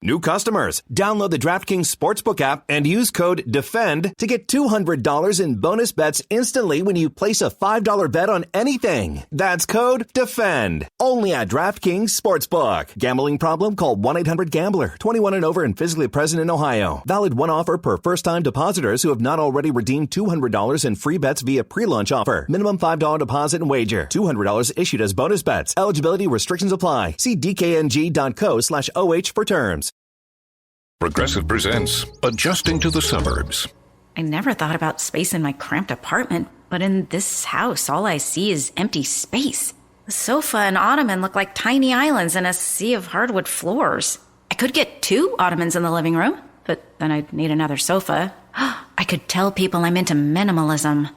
New customers, download the DraftKings Sportsbook app and use code DEFEND to get $200 in bonus bets instantly when you place a $5 bet on anything. That's code DEFEND. Only at DraftKings Sportsbook. Gambling problem? Call 1-800-GAMBLER. 21 and over and physically present in Ohio. Valid one offer per first-time depositors who have not already redeemed $200 in free bets via pre-launch offer. Minimum $5 deposit and wager. $200 issued as bonus bets. Eligibility restrictions apply. See dkng.co/OH for terms. Progressive presents Adjusting to the Suburbs. I never thought about space in my cramped apartment, but in this house, all I see is empty space. The sofa and ottoman look like tiny islands in a sea of hardwood floors. I could get 2 ottomans in the living room, but then I'd need another sofa. I could tell people I'm into minimalism.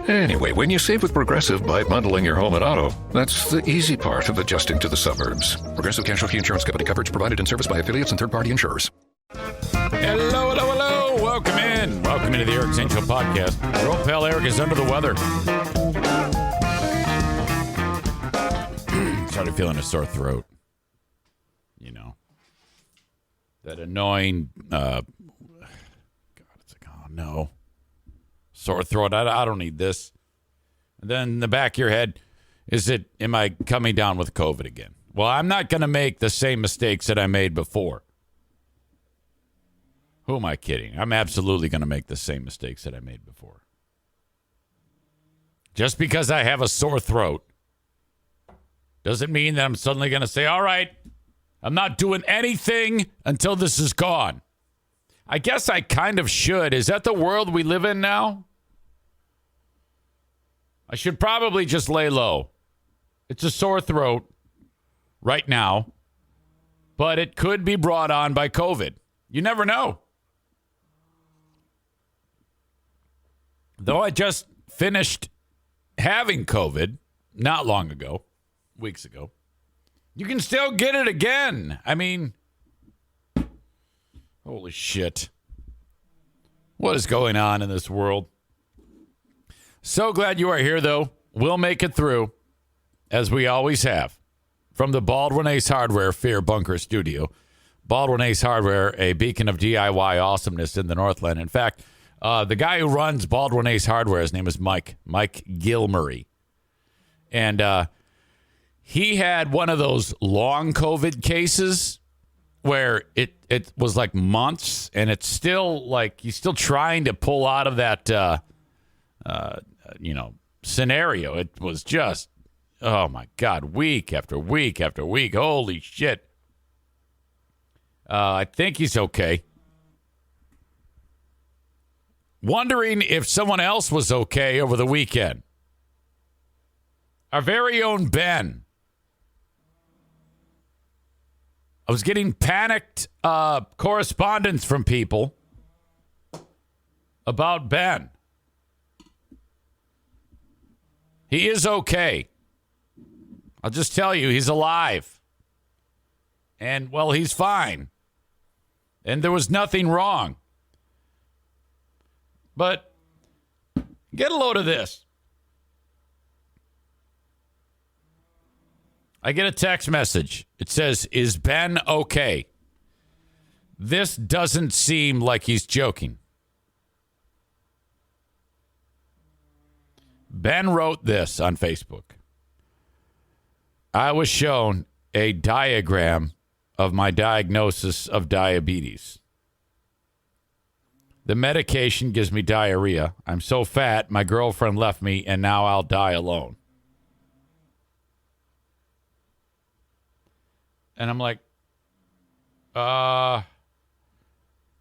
Anyway, when you save with Progressive by bundling your home and auto, that's the easy part of adjusting to the suburbs. Progressive Casualty Insurance Company. Coverage provided and serviced by affiliates and third-party insurers. Hello, hello, hello. Welcome in. Welcome into the Eric Zane Show podcast. Our old pal Eric is under the weather. Started feeling a sore throat. You know. That annoying, God, it's like, oh no. Sore throat. I don't need this. And then in the back of your head, am I coming down with COVID again? Well, I'm not going to make the same mistakes that I made before. Who am I kidding? I'm absolutely going to make the same mistakes that I made before. Just because I have a sore throat doesn't mean that I'm suddenly going to say, all right, I'm not doing anything until this is gone. I guess I kind of should. Is that the world we live in now? I should probably just lay low. It's a sore throat right now, but it could be brought on by COVID. You never know. Though I just finished having COVID not long ago, weeks ago, you can still get it again. I mean, holy shit. What is going on in this world? So glad you are here, though. We'll make it through, as we always have. From the Baldwin Ace Hardware Fear Bunker Studio. Baldwin Ace Hardware, a beacon of DIY awesomeness in the Northland. In fact, the guy who runs Baldwin Ace Hardware, his name is Mike Gilmurray. And he had one of those long COVID cases where it was like months, and it's still like he's still trying to pull out of that, scenario. It was just, oh my God, week after week after week. Holy shit. I think he's okay. Wondering if someone else was okay over the weekend. Our very own Ben. I was getting panicked correspondence from people about Ben. He is okay. I'll just tell you, he's alive. And, well, he's fine. And there was nothing wrong. But get a load of this. I get a text message. It says, is Ben okay? This doesn't seem like he's joking. Ben wrote this on Facebook. I was shown a diagram of my diagnosis of diabetes. The medication gives me diarrhea. I'm so fat, my girlfriend left me, and now I'll die alone. And I'm like,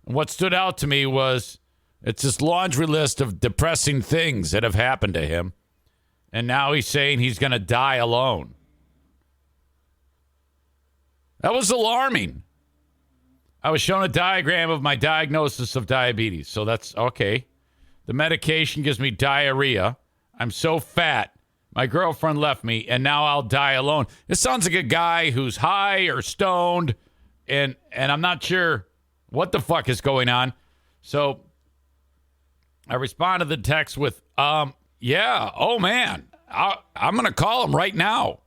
what stood out to me was it's this laundry list of depressing things that have happened to him. And now he's saying he's going to die alone. That was alarming. I was shown a diagram of my diagnosis of diabetes. So that's okay. The medication gives me diarrhea. I'm so fat. My girlfriend left me, and now I'll die alone. This sounds like a guy who's high or stoned, and I'm not sure what the fuck is going on. So I responded to the text with, yeah, oh man, I'm going to call him right now.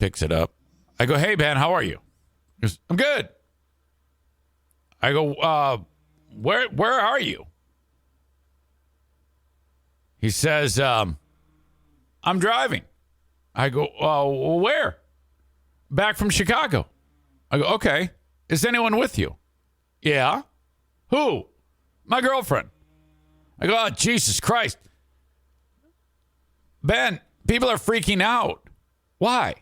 picks it up. I go, hey, Ben, how are you? He goes, I'm good. I go, where are you? He says, I'm driving. I go, where? Back from Chicago. I go, okay. Is anyone with you? Yeah. Who? My girlfriend. I go, oh, Jesus Christ. Ben, people are freaking out. Why?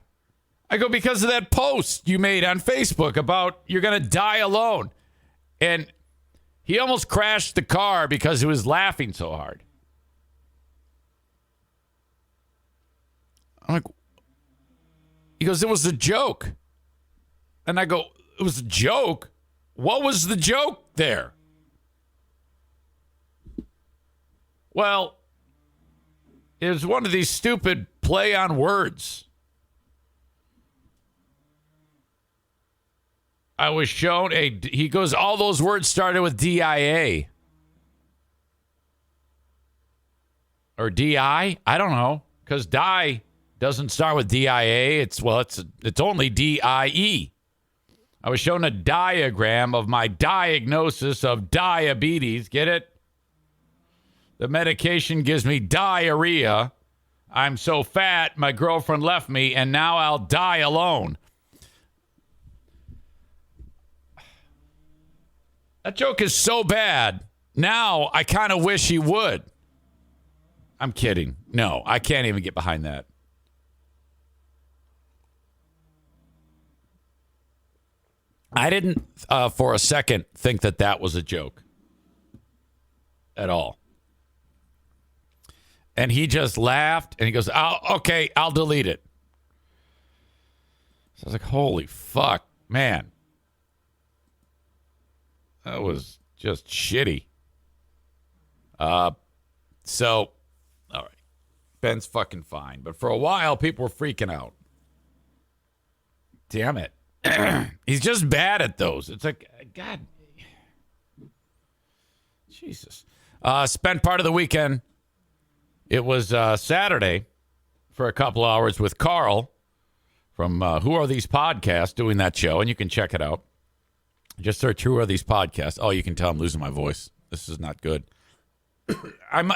I go, because of that post you made on Facebook about you're going to die alone. And he almost crashed the car because he was laughing so hard. I'm like, he goes, it was a joke. And I go, it was a joke? What was the joke there? Well, it was one of these stupid play on words. I was shown he goes, all those words started with DIA. Or DI? I don't know. Because die doesn't start with DIA. It's only DIE. I was shown a diagram of my diagnosis of diabetes. Get it? The medication gives me diarrhea. I'm so fat, my girlfriend left me, and now I'll die alone. That joke is so bad. Now I kind of wish he would. I'm kidding. No, I can't even get behind that. I didn't for a second think that was a joke at all. And he just laughed and he goes, okay, I'll delete it. So I was like, holy fuck, man. That was just shitty. So, all right. Ben's fucking fine. But for a while, people were freaking out. Damn it. He's just bad at those. It's like, God. Jesus. Spent part of the weekend. It was Saturday for a couple hours with Carl from Who Are These Podcasts doing that show. And you can check it out. Just search Who Are These Podcasts. Oh, you can tell I'm losing my voice. This is not good.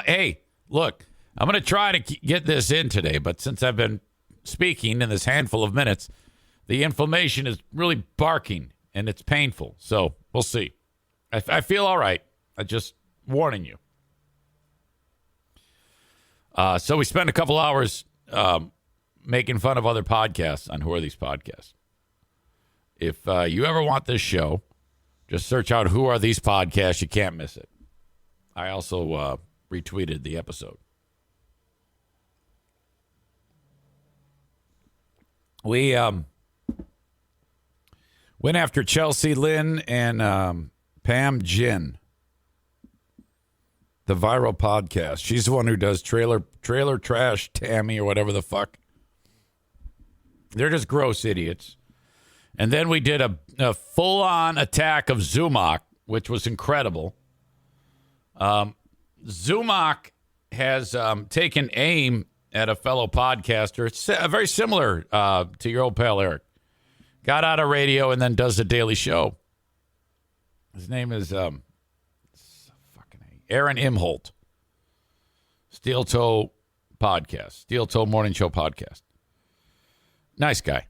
Hey, look, I'm going to try to get this in today, but since I've been speaking in this handful of minutes, the inflammation is really barking, and it's painful. So we'll see. I feel all right. I'm just warning you. So we spent a couple hours making fun of other podcasts on Who Are These Podcasts. If you ever want this show, just search out Who Are These Podcasts. You can't miss it. I also retweeted the episode. We went after Chelsea Lynn and Pam Jin, the viral podcast. She's the one who does trailer trash Tammy or whatever the fuck. They're just gross idiots. And then we did a full-on attack of Zumach, which was incredible. Zumach has taken aim at a fellow podcaster. It's very similar to your old pal Eric. Got out of radio and then does a daily show. His name is Aaron Imholt. Steel Toe Podcast. Steel Toe Morning Show Podcast. Nice guy.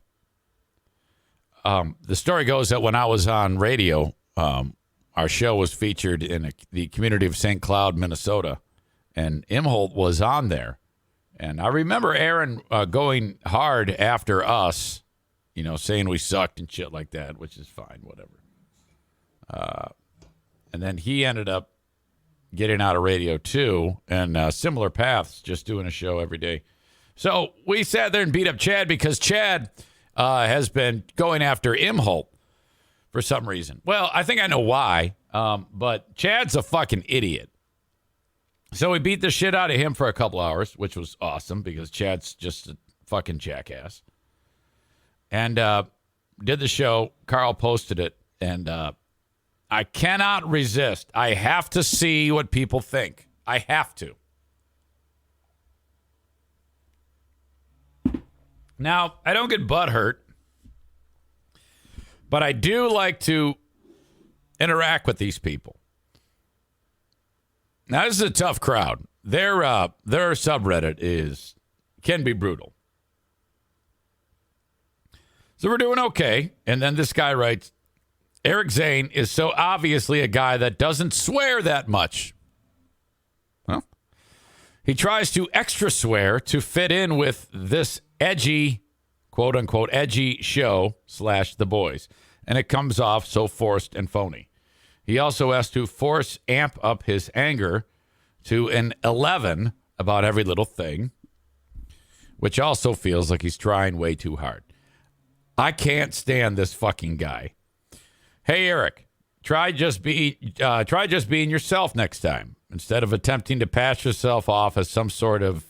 The story goes that when I was on radio, our show was featured in the community of St. Cloud, Minnesota, and Imholt was on there. And I remember Aaron going hard after us, saying we sucked and shit like that, which is fine, whatever. And then he ended up getting out of radio too, and similar paths, just doing a show every day. So we sat there and beat up Chad because Chad has been going after Imholt for some reason. Well, I think I know why, but Chad's a fucking idiot. So we beat the shit out of him for a couple hours, which was awesome because Chad's just a fucking jackass. And did the show. Carl posted it, and I cannot resist. I have to see what people think. I have to. Now, I don't get butthurt, but I do like to interact with these people. Now, this is a tough crowd. Their subreddit can be brutal. So we're doing okay. And then this guy writes, Eric Zane is so obviously a guy that doesn't swear that much. Well, he tries to extra swear to fit in with this edgy, quote unquote, edgy show / The Boys. And it comes off so forced and phony. He also has to amp up his anger to an 11 about every little thing, which also feels like he's trying way too hard. I can't stand this fucking guy. Hey, Eric, try just being yourself next time instead of attempting to pass yourself off as some sort of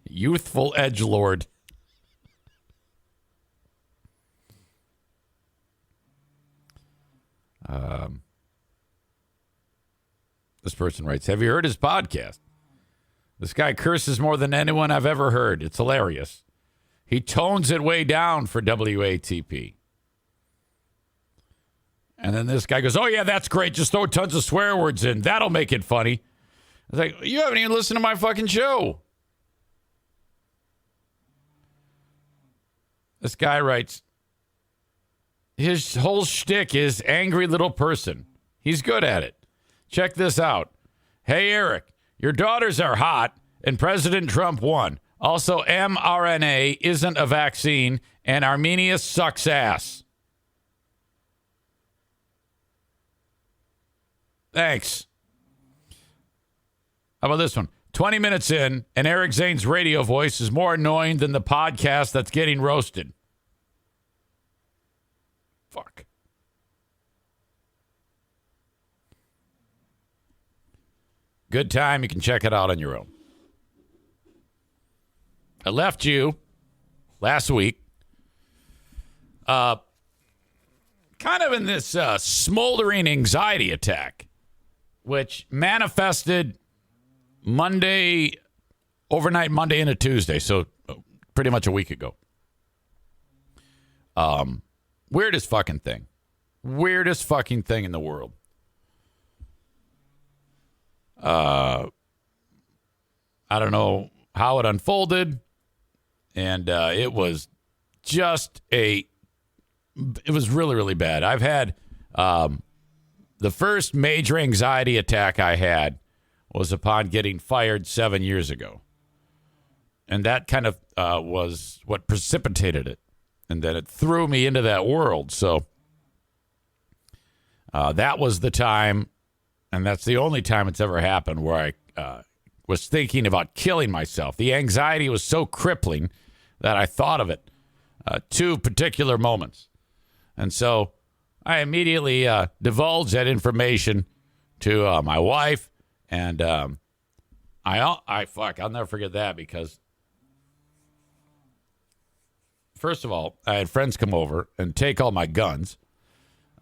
youthful edgelord. This person writes, have you heard his podcast? This guy curses more than anyone I've ever heard. It's hilarious. He tones it way down for WATP. And then this guy goes, oh, yeah, that's great. Just throw tons of swear words in. That'll make it funny. It's like, you haven't even listened to my fucking show. This guy writes, his whole shtick is angry little person. He's good at it. Check this out. Hey, Eric, your daughters are hot and President Trump won. Also, mRNA isn't a vaccine and Armenia sucks ass. Thanks. How about this one? 20 minutes in, and Eric Zane's radio voice is more annoying than the podcast that's getting roasted. Fuck. Good time. You can check it out on your own. I left you last week kind of in this smoldering anxiety attack, which manifested overnight Monday into Tuesday, so pretty much a week ago. Weirdest fucking thing. Weirdest fucking thing in the world. I don't know how it unfolded, and it was it was really, really bad. I've had the first major anxiety attack I had was upon getting fired 7 years ago. And that kind of was what precipitated it. And then it threw me into that world. So that was the time, and that's the only time it's ever happened where I was thinking about killing myself. The anxiety was so crippling that I thought of it 2 particular moments. And so I immediately divulged that information to my wife, and I'll never forget that, because first of all, I had friends come over and take all my guns,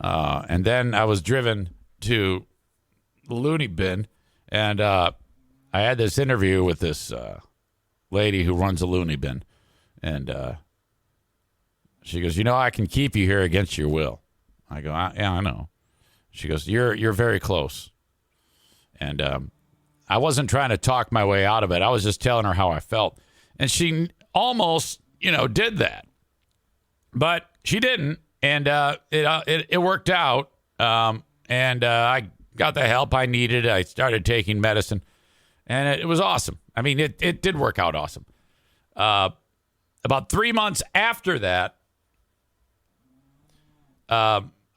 and then I was driven to the loony bin, and I had this interview with this lady who runs a loony bin, and she goes, I can keep you here against your will. I go, yeah, I know. She goes, you're very close. And I wasn't trying to talk my way out of it. I was just telling her how I felt. And she almost, did that. But she didn't. And it worked out. And I got the help I needed. I started taking medicine. And it was awesome. I mean, it did work out awesome. About 3 months after that,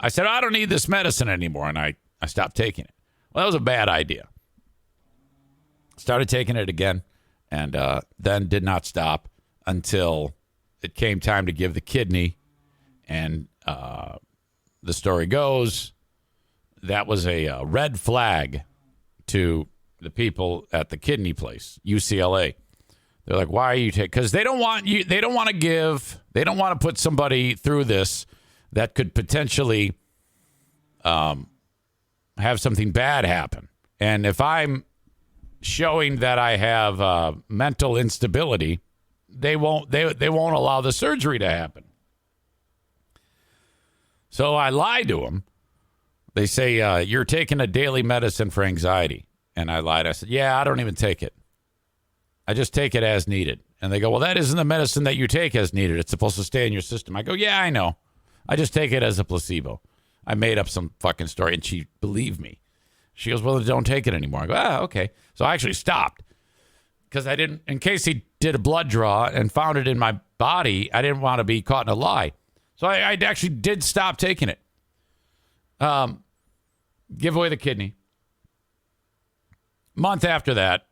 I said, I don't need this medicine anymore, and I stopped taking it. Well, that was a bad idea. Started taking it again, and then did not stop until it came time to give the kidney, and the story goes, that was a red flag to the people at the kidney place, UCLA. They're like, why are you taking? Because they don't want to put somebody through this that could potentially have something bad happen. And if I'm showing that I have mental instability, they won't allow the surgery to happen. So I lied to them. They say, you're taking a daily medicine for anxiety. And I lied. I said, yeah, I don't even take it. I just take it as needed. And they go, well, that isn't the medicine that you take as needed. It's supposed to stay in your system. I go, yeah, I know. I just take it as a placebo. I made up some fucking story, and she believed me. She goes, well, don't take it anymore. I go, okay. So I actually stopped because I didn't, in case he did a blood draw and found it in my body, I didn't want to be caught in a lie. So I actually did stop taking it. Give away the kidney. Month after that,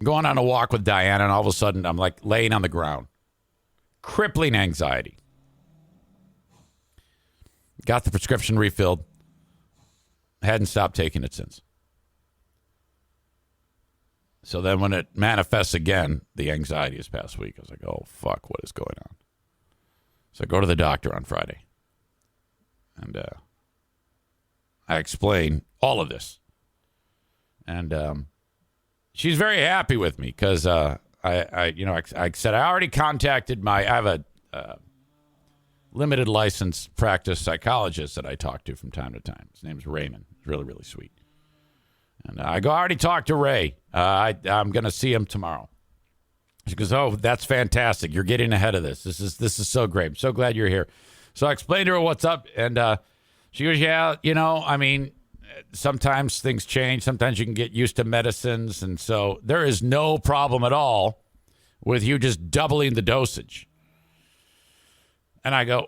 going on a walk with Diana, and all of a sudden I'm like laying on the ground. Crippling anxiety. Got the prescription refilled. Hadn't stopped taking it since. So then when it manifests again, the anxiety this past week, I was like, oh, fuck, what is going on? So I go to the doctor on Friday. And I explain all of this. And she's very happy with me because I said I already contacted I have a limited license practice psychologist that I talk to from time to time. His name's Raymond. He's really, really sweet. And I already talked to Ray. I'm going to see him tomorrow. She goes, oh, that's fantastic. You're getting ahead of this. This is so great. I'm so glad you're here. So I explained to her what's up. And she goes, yeah, I mean, sometimes things change. Sometimes you can get used to medicines. And so there is no problem at all with you just doubling the dosage. And I go,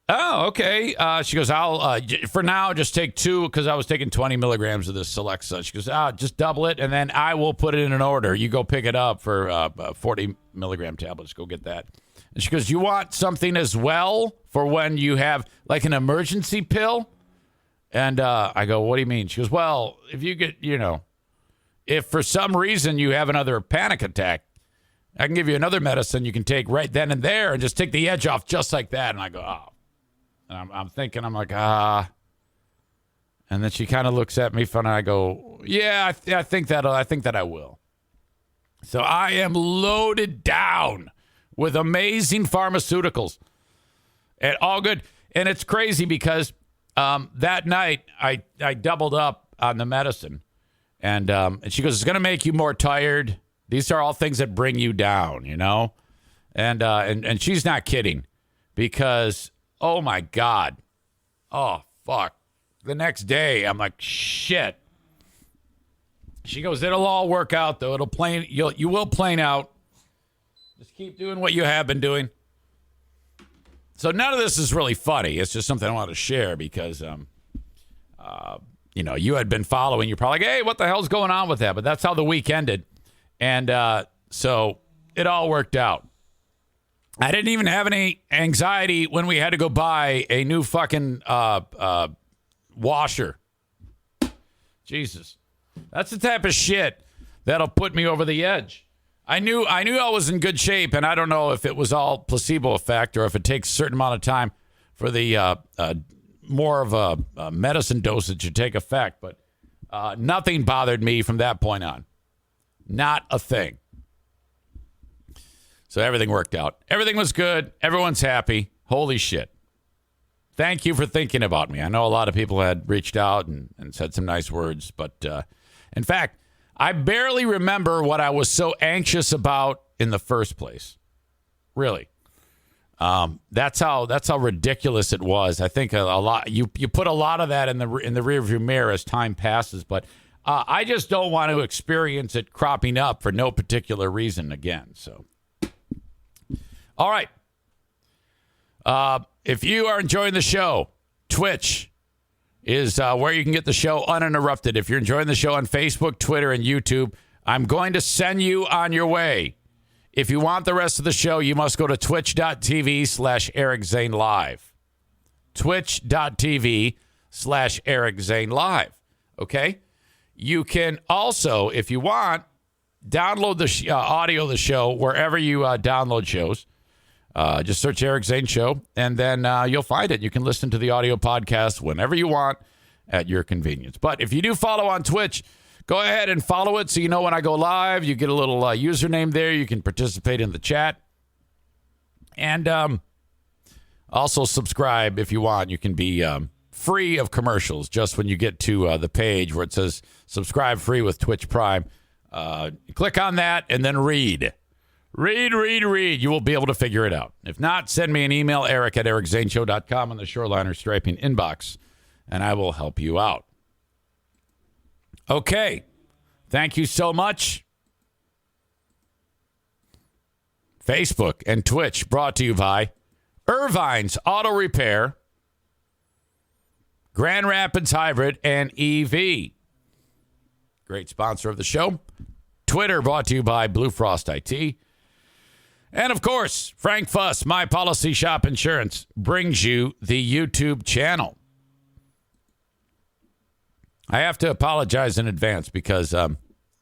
oh, okay. She goes, I'll, for now, just take 2 because I was taking 20 milligrams of this Celexa. She goes, just double it, and then I will put it in an order. You go pick it up for 40 milligram tablets. Go get that. And she goes, you want something as well for when you have like an emergency pill? And I go, what do you mean? She goes, well, if you get, if for some reason you have another panic attack, I can give you another medicine you can take right then and there and just take the edge off just like that. And I go, oh. And I'm thinking, I'm like, And then she kind of looks at me funny. I go, yeah, I think that I will. So I am loaded down with amazing pharmaceuticals and all good. And it's crazy because that night I doubled up on the medicine, and she goes, it's going to make you more tired. These are all things that bring you down, and she's not kidding because, oh my God, oh fuck. The next day I'm like, shit. She goes, it'll all work out though. You will plane out. Just keep doing what you have been doing. So none of this is really funny. It's just something I want to share because, you had been following. You're probably like, hey, what the hell's going on with that? But that's how the week ended. And so it all worked out. I didn't even have any anxiety when we had to go buy a new fucking washer. Jesus. That's the type of shit that'll put me over the edge. I knew I was in good shape, and I don't know if it was all placebo effect or if it takes a certain amount of time for the more of a medicine dosage to take effect, but nothing bothered me from that point on. Not a thing. So everything worked out. Everything was good. Everyone's happy. Holy shit. Thank you for thinking about me. I know a lot of people had reached out and said some nice words, but in fact, I barely remember what I was so anxious about in the first place. Really. That's how ridiculous it was. I think a lot you put a lot of that in the rearview mirror as time passes, but I just don't want to experience it cropping up for no particular reason again. So, all right. If you are enjoying the show, Twitch is where you can get the show uninterrupted. If you're enjoying the show on Facebook, Twitter, and YouTube, I'm going to send you on your way. If you want the rest of the show, you must go to twitch.tv/Eric Zane Live. Twitch.tv/Eric Zane Live. Okay? You can also, if you want, download the audio of the show wherever you download shows. Just search Eric Zane Show, and then you'll find it. You can listen to the audio podcast whenever you want at your convenience. But if you do follow on Twitch, go ahead and follow it so you know when I go live. You get a little username there. You can participate in the chat. And also subscribe if you want. You can be free of commercials just when you get to the page where it says subscribe free with Twitch Prime. Click on that and then read. Read. You will be able to figure it out. If not, send me an email, eric@ericzaneshow.com on the Shoreliner Striping inbox, and I will help you out. Okay. Thank you so much. Facebook and Twitch brought to you by Irvine's Auto Repair, Grand Rapids Hybrid, and EV. Great sponsor of the show. Twitter brought to you by Blue Frost IT. And, of course, Frank Fuss, My Policy Shop Insurance, brings you the YouTube channel. I have to apologize in advance because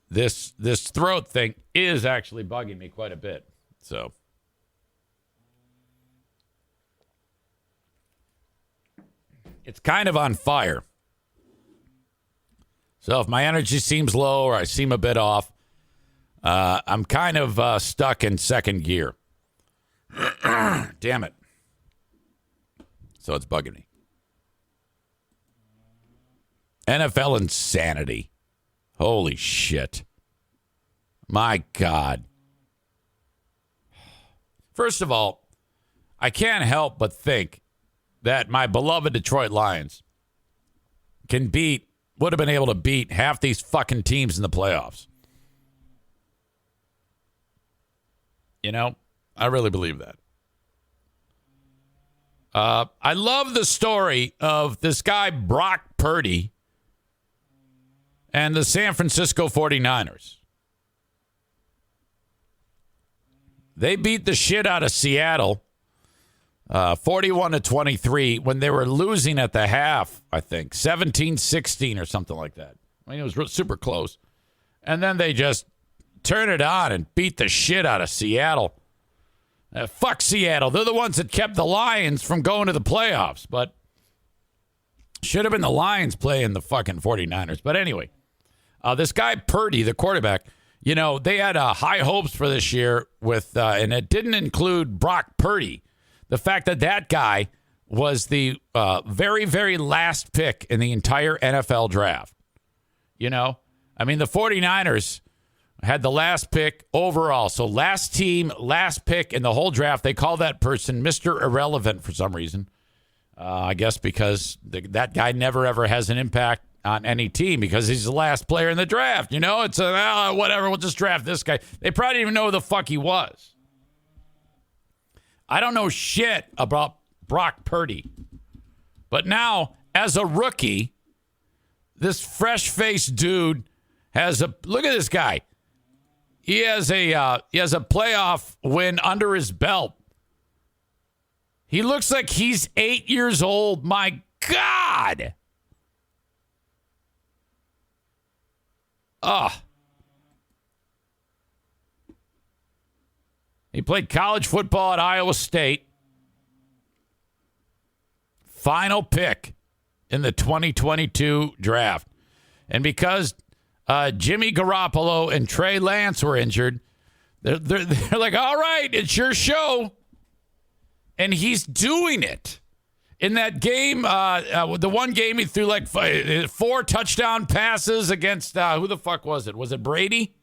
this throat thing is actually bugging me quite a bit. So, it's kind of on fire. So if my energy seems low or I seem a bit off, I'm kind of stuck in second gear. Damn it. So it's bugging me. NFL insanity. Holy shit. My God. First of all, I can't help but think that my beloved Detroit Lions would have been able to beat half these fucking teams in the playoffs. You know, I really believe that. I love the story of this guy, Brock Purdy, and the San Francisco 49ers. They beat the shit out of Seattle 41-23 when they were losing at the half, I think, 17-16 or something like that. I mean, it was super close. And then they just turned it on and beat the shit out of Seattle. Fuck Seattle. They're the ones that kept the Lions from going to the playoffs, but should have been the Lions playing the fucking 49ers. But anyway, this guy Purdy, the quarterback, you know, they had high hopes for this year with, and it didn't include Brock Purdy. The fact that guy was the very, very last pick in the entire NFL draft. You know, I mean, the 49ers had the last pick overall. So last team, last pick in the whole draft. They call that person Mr. Irrelevant for some reason. I guess because that guy never, ever has an impact on any team because he's the last player in the draft. You know, it's whatever. We'll just draft this guy. They probably didn't even know who the fuck he was. I don't know shit about Brock Purdy. But now, as a rookie, this fresh-faced dude has look at this guy. He has a playoff win under his belt. He looks like he's 8 years old. My God. He played college football at Iowa State. Final pick in the 2022 draft. And because Jimmy Garoppolo and Trey Lance were injured, they're like, all right, it's your show. And he's doing it. In that game, the one game he threw like 4 touchdown passes against, who the fuck was it? Was it Brady?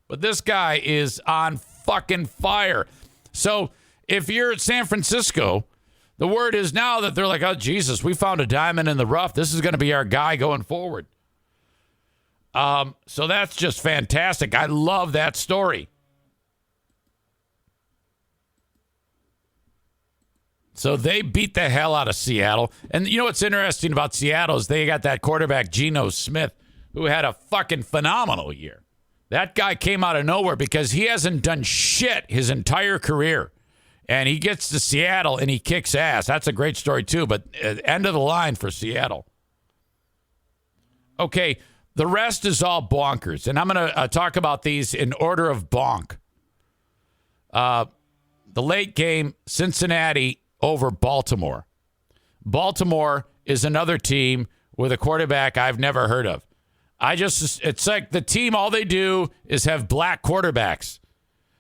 But this guy is on fucking fire. So if you're at San Francisco, the word is now that they're like, oh, Jesus, we found a diamond in the rough. This is going to be our guy going forward. So that's just fantastic. I love that story. So they beat the hell out of Seattle. And you know what's interesting about Seattle is they got that quarterback, Geno Smith, who had a fucking phenomenal year. That guy came out of nowhere because he hasn't done shit his entire career. And he gets to Seattle and he kicks ass. That's a great story too, but end of the line for Seattle. Okay, the rest is all bonkers. And I'm going to talk about these in order of bonk. The late game, Cincinnati over Baltimore. Baltimore is another team with a quarterback I've never heard of. It's like the team, all they do is have black quarterbacks.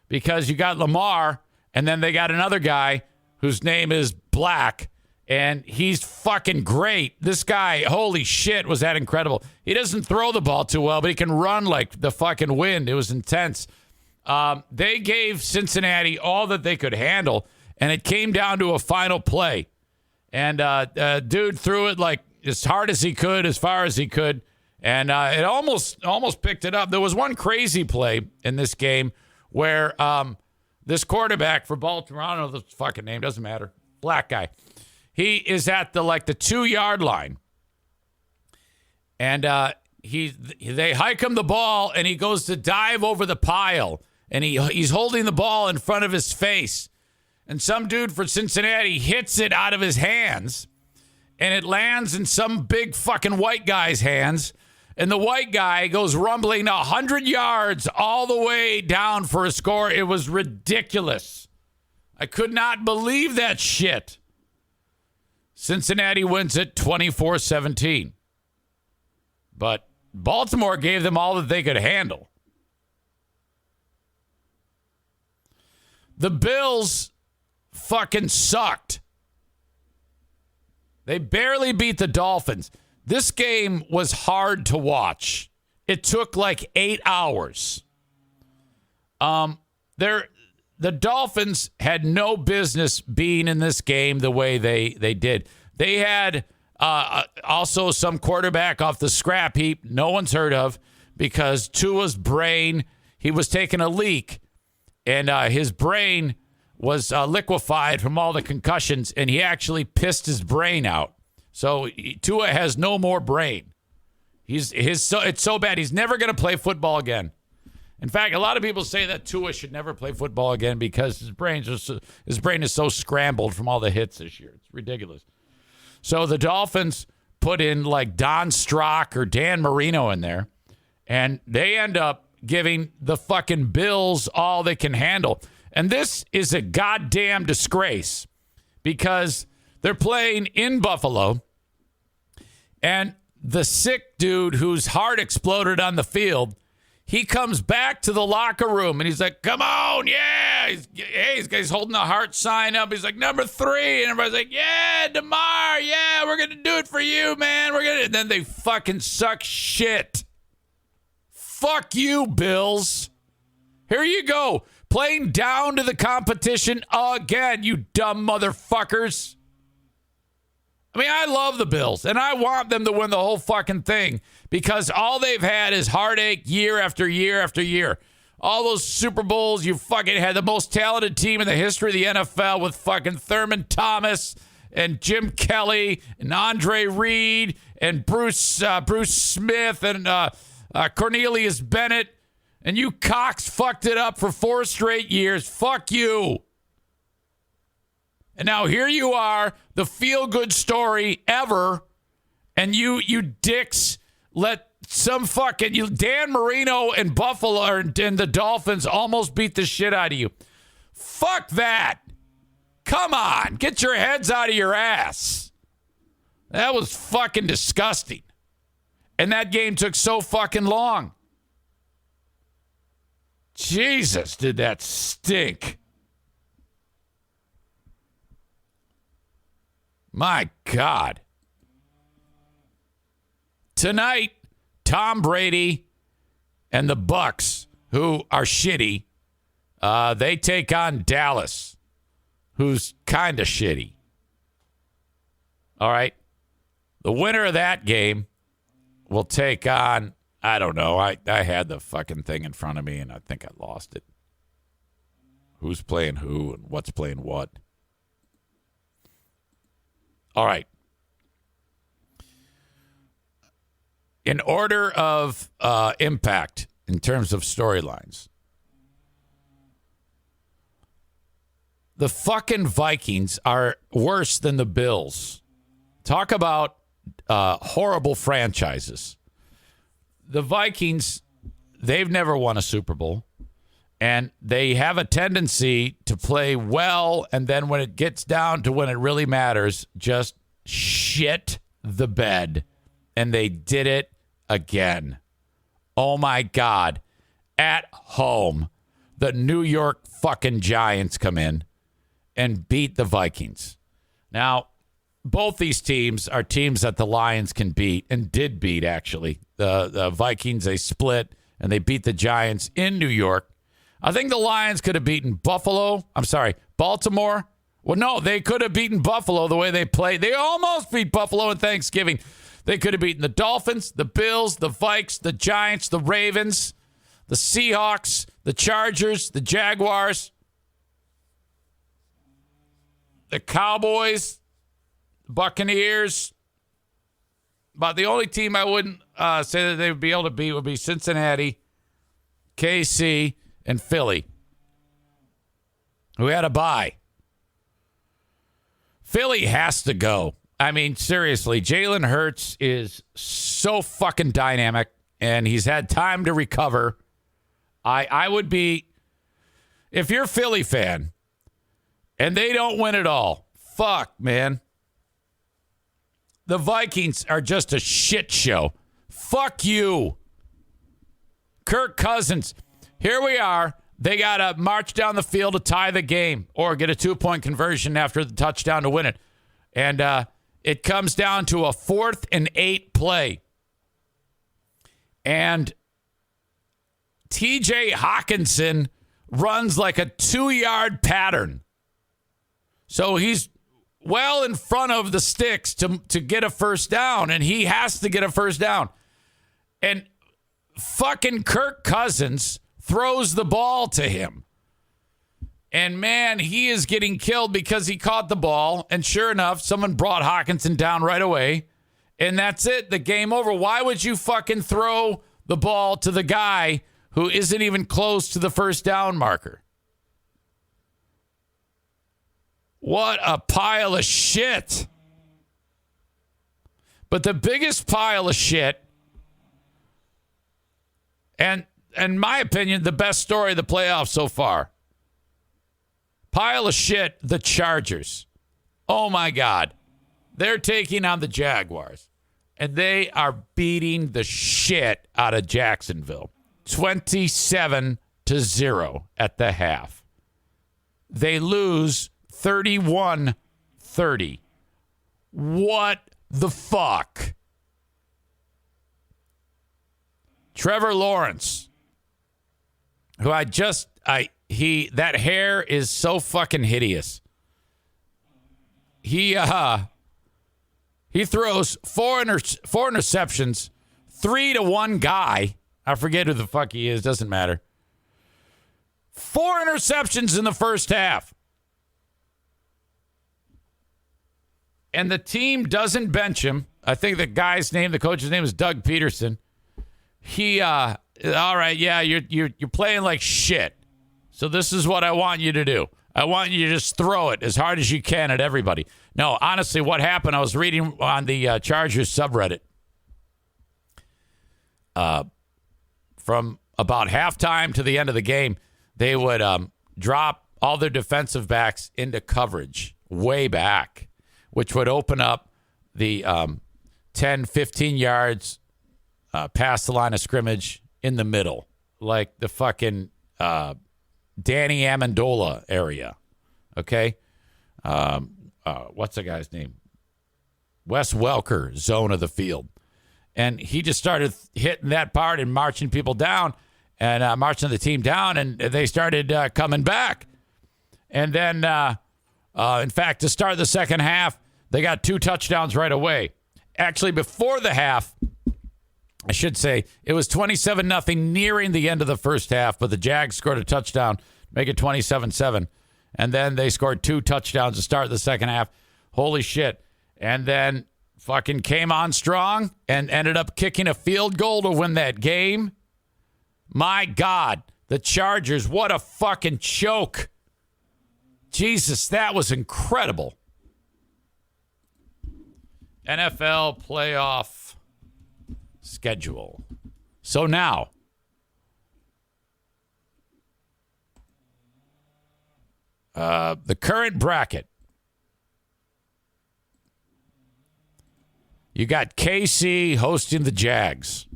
because you got Lamar, and then they got another guy whose name is Black, and he's fucking great. This guy, holy shit, was that incredible. He doesn't throw the ball too well, but he can run like the fucking wind. It was intense. They gave Cincinnati all that they could handle, and it came down to a final play. And dude threw it like as hard as he could, as far as he could, and it almost picked it up. There was one crazy play in this game where this quarterback for Baltimore, I don't know the fucking name, doesn't matter, black guy, he is at the 2-yard line, and they hike him the ball, and he goes to dive over the pile, and he's holding the ball in front of his face. And some dude for Cincinnati hits it out of his hands, and it lands in some big fucking white guy's hands. And the white guy goes rumbling 100 yards all the way down for a score. It was ridiculous. I could not believe that shit. Cincinnati wins it 24-17. But Baltimore gave them all that they could handle. The Bills fucking sucked. They barely beat the Dolphins. This game was hard to watch. It took 8 hours. The Dolphins had no business being in this game the way they did. They had also some quarterback off the scrap heap no one's heard of, because Tua's brain, he was taking a leak, and his brain was liquefied from all the concussions, and he actually pissed his brain out. So Tua has no more brain. It's so bad. He's never going to play football again. In fact, a lot of people say that Tua should never play football again because his brain is so scrambled from all the hits this year. It's ridiculous. So the Dolphins put in Don Strock or Dan Marino in there, and they end up giving the fucking Bills all they can handle. And this is a goddamn disgrace because they're playing in Buffalo, and the sick dude whose heart exploded on the field, he comes back to the locker room, and he's like, come on, yeah. He's holding the heart sign up. He's like, number 3. And everybody's like, yeah, DeMar, yeah, we're going to do it for you, man. And then they fucking suck shit. Fuck you, Bills. Here you go. Playing down to the competition again, you dumb motherfuckers. I mean, I love the Bills, and I want them to win the whole fucking thing because all they've had is heartache year after year after year. All those Super Bowls, you fucking had the most talented team in the history of the NFL with fucking Thurman Thomas and Jim Kelly and Andre Reed and Bruce Smith and Cornelius Bennett. And you cocks fucked it up for 4 straight years. Fuck you. And now here you are, the feel-good story ever, and you dicks let some fucking Dan Marino and Buffalo and the Dolphins almost beat the shit out of you. Fuck that. Come on, get your heads out of your ass. That was fucking disgusting. And that game took so fucking long. Jesus, did that stink. My God. Tonight, Tom Brady and the Bucks, who are shitty, they take on Dallas, who's kind of shitty. All right. The winner of that game will take on, I don't know. I had the fucking thing in front of me, and I think I lost it. Who's playing who and what's playing what. All right. In order of impact in terms of storylines, the fucking Vikings are worse than the Bills. Talk about horrible franchises. The Vikings, they've never won a Super Bowl, and they have a tendency to play well, and then when it gets down to when it really matters, just shit the bed. And they did it again. Oh, my God. At home, the New York fucking Giants come in and beat the Vikings. Now, both these teams are teams that the Lions can beat and did beat, actually. The Vikings, they split, and they beat the Giants in New York. I think the Lions could have beaten Baltimore. Well, no, they could have beaten Buffalo the way they played. They almost beat Buffalo in Thanksgiving. They could have beaten the Dolphins, the Bills, the Vikes, the Giants, the Ravens, the Seahawks, the Chargers, the Jaguars, the Cowboys, Buccaneers. But the only team I wouldn't say that they would be able to beat would be Cincinnati, KC, and Philly, who had a bye. Philly has to go. I mean, seriously, Jalen Hurts is so fucking dynamic, and he's had time to recover. I would be, if you're a Philly fan, and they don't win it all, fuck, man. The Vikings are just a shit show. Fuck you. Kirk Cousins, here we are. They got to march down the field to tie the game or get a 2-point conversion after the touchdown to win it. And it comes down to a 4th and 8 play. And TJ Hawkinson runs like a 2-yard pattern. So he's well in front of the sticks to get a first down, and he has to get a first down. And fucking Kirk Cousins throws the ball to him. And, man, he is getting killed because he caught the ball. And sure enough, someone brought Hawkinson down right away. And that's it. The game over. Why would you fucking throw the ball to the guy who isn't even close to the first down marker? What a pile of shit. But the biggest pile of shit, and in my opinion, the best story of the playoffs so far, pile of shit, the Chargers. Oh, my God. They're taking on the Jaguars, and they are beating the shit out of Jacksonville. 27-0 at the half. They lose 31-30. What the fuck? Trevor Lawrence, who that hair is so fucking hideous. He throws four interceptions, 3 to one guy. I forget who the fuck he is. Doesn't matter. 4 interceptions in the first half. And the team doesn't bench him. I think the coach's name is Doug Peterson. All right, yeah, you're playing like shit. So this is what I want you to do. I want you to just throw it as hard as you can at everybody. No, honestly, what happened, I was reading on the Chargers subreddit. From about halftime to the end of the game, they would drop all their defensive backs into coverage way back, which would open up the 10, 15 yards past the line of scrimmage in the middle, like the fucking Danny Amendola area. Okay? What's the guy's name? Wes Welker zone of the field. And he just started hitting that part and marching people down and marching the team down, and they started coming back. And then, in fact, to start the second half, they got 2 touchdowns right away. Actually, before the half, I should say, it was 27-0 nearing the end of the first half, but the Jags scored a touchdown, make it 27-7. And then they scored 2 touchdowns to start the second half. Holy shit. And then fucking came on strong and ended up kicking a field goal to win that game. My God, the Chargers, what a fucking choke. Jesus, that was incredible. NFL playoff schedule. So now, the current bracket. You got KC hosting the Jags.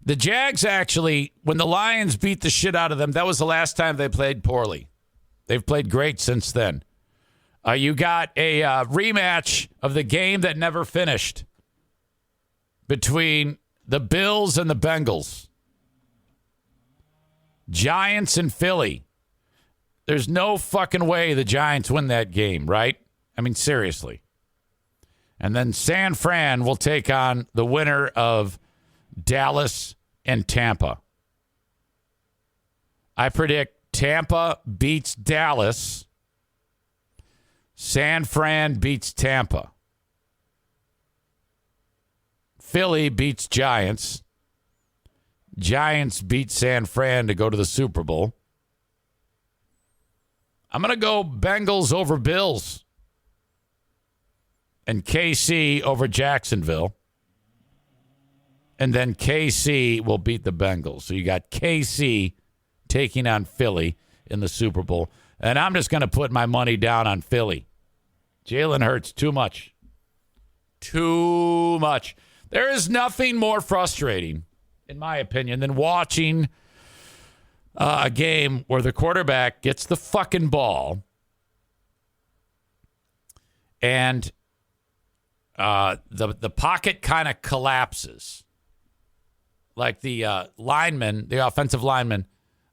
The Jags actually, when the Lions beat the shit out of them, that was the last time they played poorly. They've played great since then. You got a rematch of the game that never finished between the Bills and the Bengals. Giants and Philly. There's no fucking way the Giants win that game, right? I mean, seriously. And then San Fran will take on the winner of Dallas and Tampa. I predict Tampa beats Dallas. San Fran beats Tampa. Philly beats Giants. Giants beat San Fran to go to the Super Bowl. I'm going to go Bengals over Bills. And KC over Jacksonville. And then KC will beat the Bengals. So you got KC taking on Philly in the Super Bowl. And I'm just going to put my money down on Philly. Jalen Hurts, too much. Too much. There is nothing more frustrating, in my opinion, than watching a game where the quarterback gets the fucking ball and the pocket kind of collapses. Like the lineman, the offensive lineman,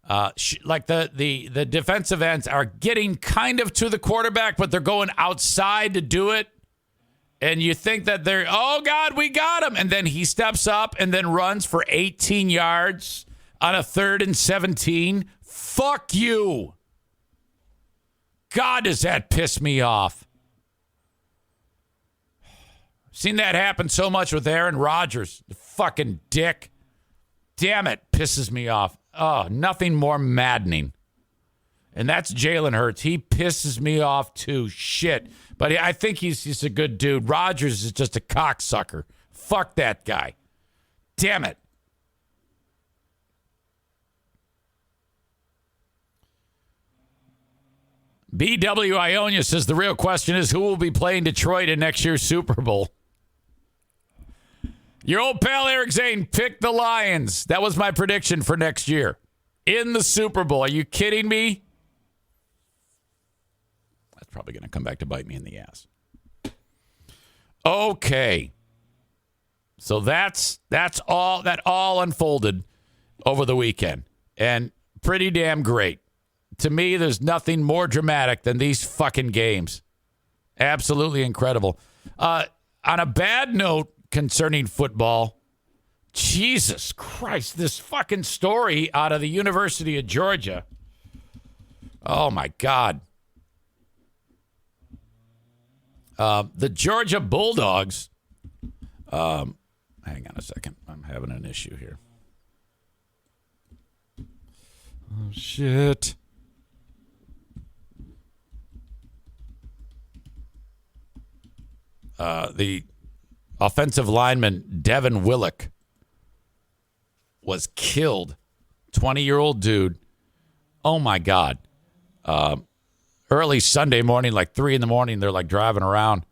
like the defensive ends are getting kind of to the quarterback, but they're going outside to do it. And you think that they're, oh, God, we got him. And then he steps up and then runs for 18 yards on a 3rd and 17. Fuck you. God, does that piss me off. Seen that happen so much with Aaron Rodgers, the fucking dick. Damn it, pisses me off. Oh, nothing more maddening. And that's Jalen Hurts. He pisses me off too. Shit. But I think he's a good dude. Rodgers is just a cocksucker. Fuck that guy. Damn it. BW Ionia says the real question is who will be playing Detroit in next year's Super Bowl. Your old pal Eric Zane picked the Lions. That was my prediction for next year. In the Super Bowl. Are you kidding me? That's probably going to come back to bite me in the ass. Okay. So that's all that all unfolded over the weekend. And pretty damn great. To me, there's nothing more dramatic than these fucking games. Absolutely incredible. On a bad note concerning football, Jesus Christ, this fucking story out of the University of Georgia. Oh, my God. The Georgia Bulldogs. Hang on a second. I'm having an issue here. Oh, shit. The offensive lineman, Devin Willock, was killed. 20-year-old dude. Oh, my God. Early Sunday morning, like 3 in the morning, they're like driving around.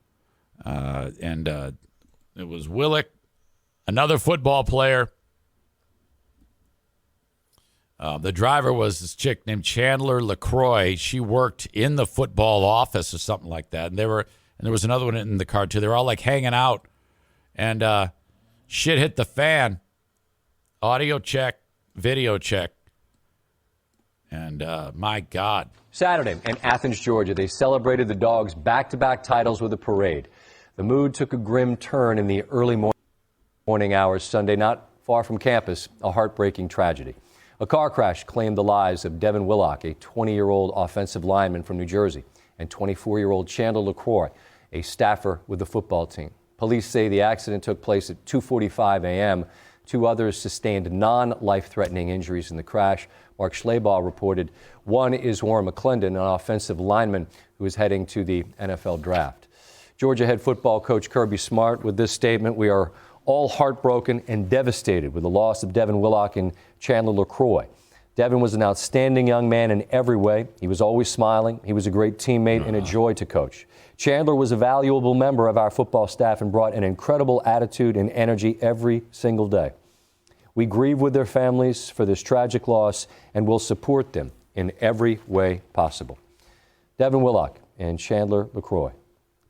And it was Willock, another football player. The driver was this chick named Chandler LaCroix. She worked in the football office or something like that. And there was another one in the car, too. They were all like hanging out. And shit hit the fan. Audio check, video check. And my God. Saturday in Athens, Georgia, they celebrated the Dogs' back-to-back titles with a parade. The mood took a grim turn in the early morning hours Sunday, not far from campus, a heartbreaking tragedy. A car crash claimed the lives of Devin Willock, a 20-year-old offensive lineman from New Jersey, and 24-year-old Chandler LaCroix, a staffer with the football team. Police say the accident took place at 2:45 a.m. 2 others sustained non-life-threatening injuries in the crash. Mark Schleybaugh reported one is Warren McClendon, an offensive lineman who is heading to the NFL draft. Georgia head football coach Kirby Smart with this statement: "We are all heartbroken and devastated with the loss of Devin Willock and Chandler LaCroix. Devin was an outstanding young man in every way. He was always smiling. He was a great teammate and a joy to coach. Chandler was a valuable member of our football staff and brought an incredible attitude and energy every single day. We grieve with their families for this tragic loss and will support them in every way possible. Devin Willock and Chandler LaCroix,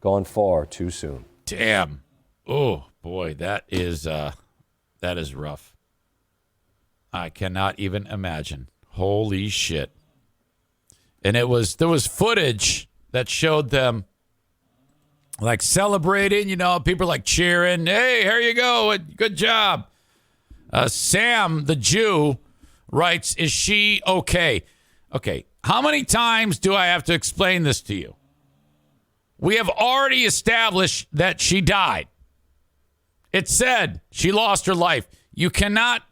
gone far too soon. Damn. Oh, boy, that is rough. I cannot even imagine. Holy shit. And there was footage that showed them like celebrating, people like cheering. Hey, here you go. Good job. Sam, the Jew, writes, is she okay? Okay. How many times do I have to explain this to you? We have already established that she died. It said she lost her life. You cannot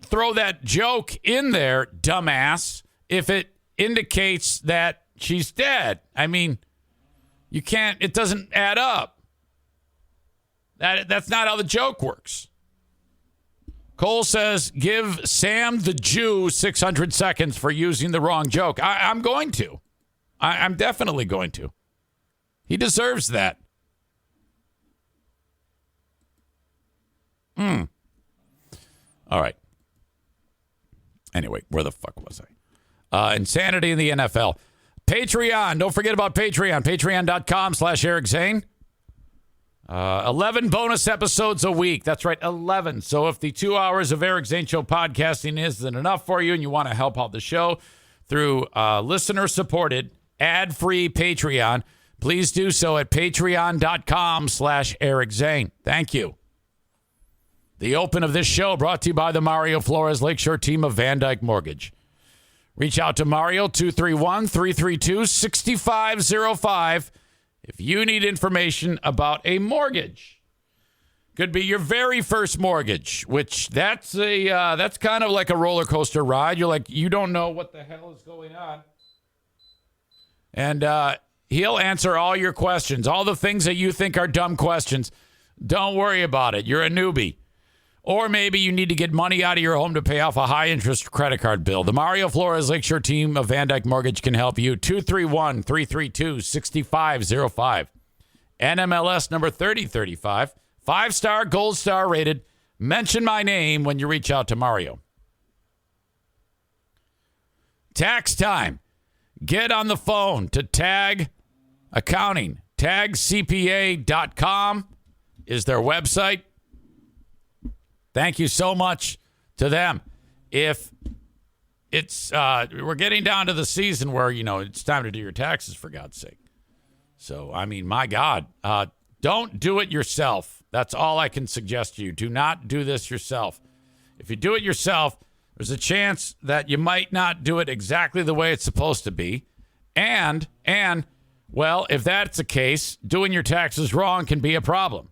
throw that joke in there, dumbass, if it indicates that she's dead. I mean, you can't, it doesn't add up. That's not how the joke works. Cole says, give Sam the Jew 600 seconds for using the wrong joke. I'm going to. I'm definitely going to. He deserves that. All right. Anyway, where the fuck was I? Insanity in the NFL. Patreon. Don't forget about Patreon. Patreon.com/Eric Zane. 11 bonus episodes a week. That's right, 11. So if the 2 hours of Eric Zane Show podcasting isn't enough for you and you want to help out the show through listener-supported, ad-free Patreon, please do so at patreon.com/Eric Zane. Thank you. The open of this show brought to you by the Mario Flores Lakeshore team of Van Dyke Mortgage. Reach out to Mario, 231-332-6505 if you need information about a mortgage. Could be your very first mortgage, which that's kind of like a roller coaster ride. You're like, you don't know what the hell is going on. And he'll answer all your questions, all the things that you think are dumb questions. Don't worry about it. You're a newbie. Or maybe you need to get money out of your home to pay off a high-interest credit card bill. The Mario Flores Lakeshore team of Van Dyke Mortgage can help you. 231-332-6505. NMLS number 3035. 5-star, gold star rated. Mention my name when you reach out to Mario. Tax time. Get on the phone to Tag Accounting. TagCPA.com is their website. Thank you so much to them. If it's, we're getting down to the season where, it's time to do your taxes, for God's sake. So, I mean, my God, don't do it yourself. That's all I can suggest to you. Do not do this yourself. If you do it yourself, there's a chance that you might not do it exactly the way it's supposed to be. And, well, if that's the case, doing your taxes wrong can be a problem.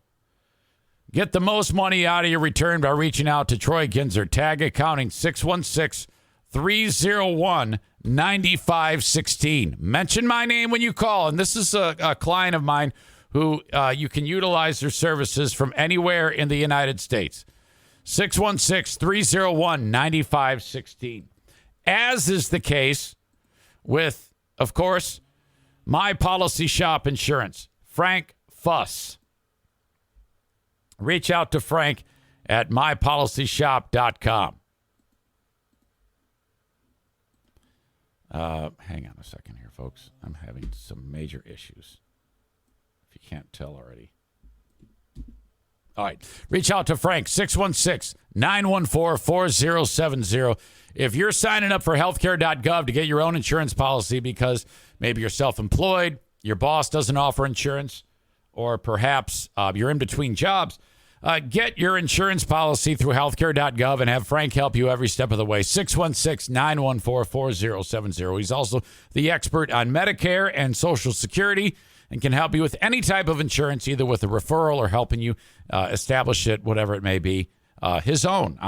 Get the most money out of your return by reaching out to Troy Ginzer, Tag Accounting, 616-301-9516. Mention my name when you call. And this is a client of mine who you can utilize their services from anywhere in the United States. 616-301-9516. As is the case with, of course, My Policy Shop Insurance, Frank Fuss. Reach out to Frank at mypolicyshop.com. Hang on a second here, folks. I'm having some major issues, if you can't tell already. All right. Reach out to Frank, 616-914-4070. If you're signing up for healthcare.gov to get your own insurance policy because maybe you're self-employed, your boss doesn't offer insurance, or perhaps you're in between jobs, get your insurance policy through healthcare.gov and have Frank help you every step of the way. 616-914-4070. He's also the expert on Medicare and Social Security and can help you with any type of insurance, either with a referral or helping you establish it, whatever it may be, on his own.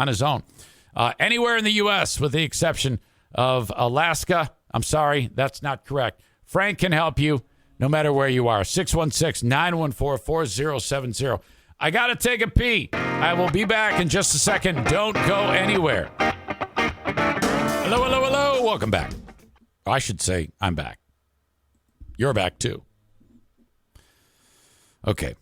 Anywhere in the U.S., with the exception of Alaska. I'm sorry, that's not correct. Frank can help you no matter where you are. 616-914-4070. I got to take a pee. I will be back in just a second. Don't go anywhere. Hello, hello, hello. Welcome back. I should say I'm back. You're back, too. Okay.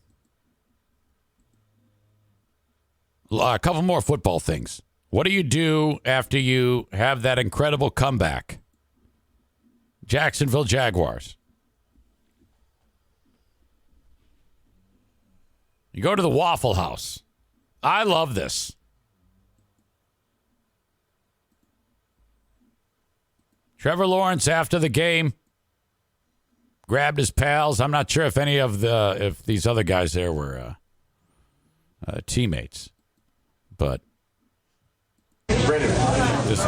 A couple more football things. What do you do after you have that incredible comeback? Jacksonville Jaguars. You go to the Waffle House. I love this. Trevor Lawrence, after the game, grabbed his pals. I'm not sure if if these other guys there were teammates, but just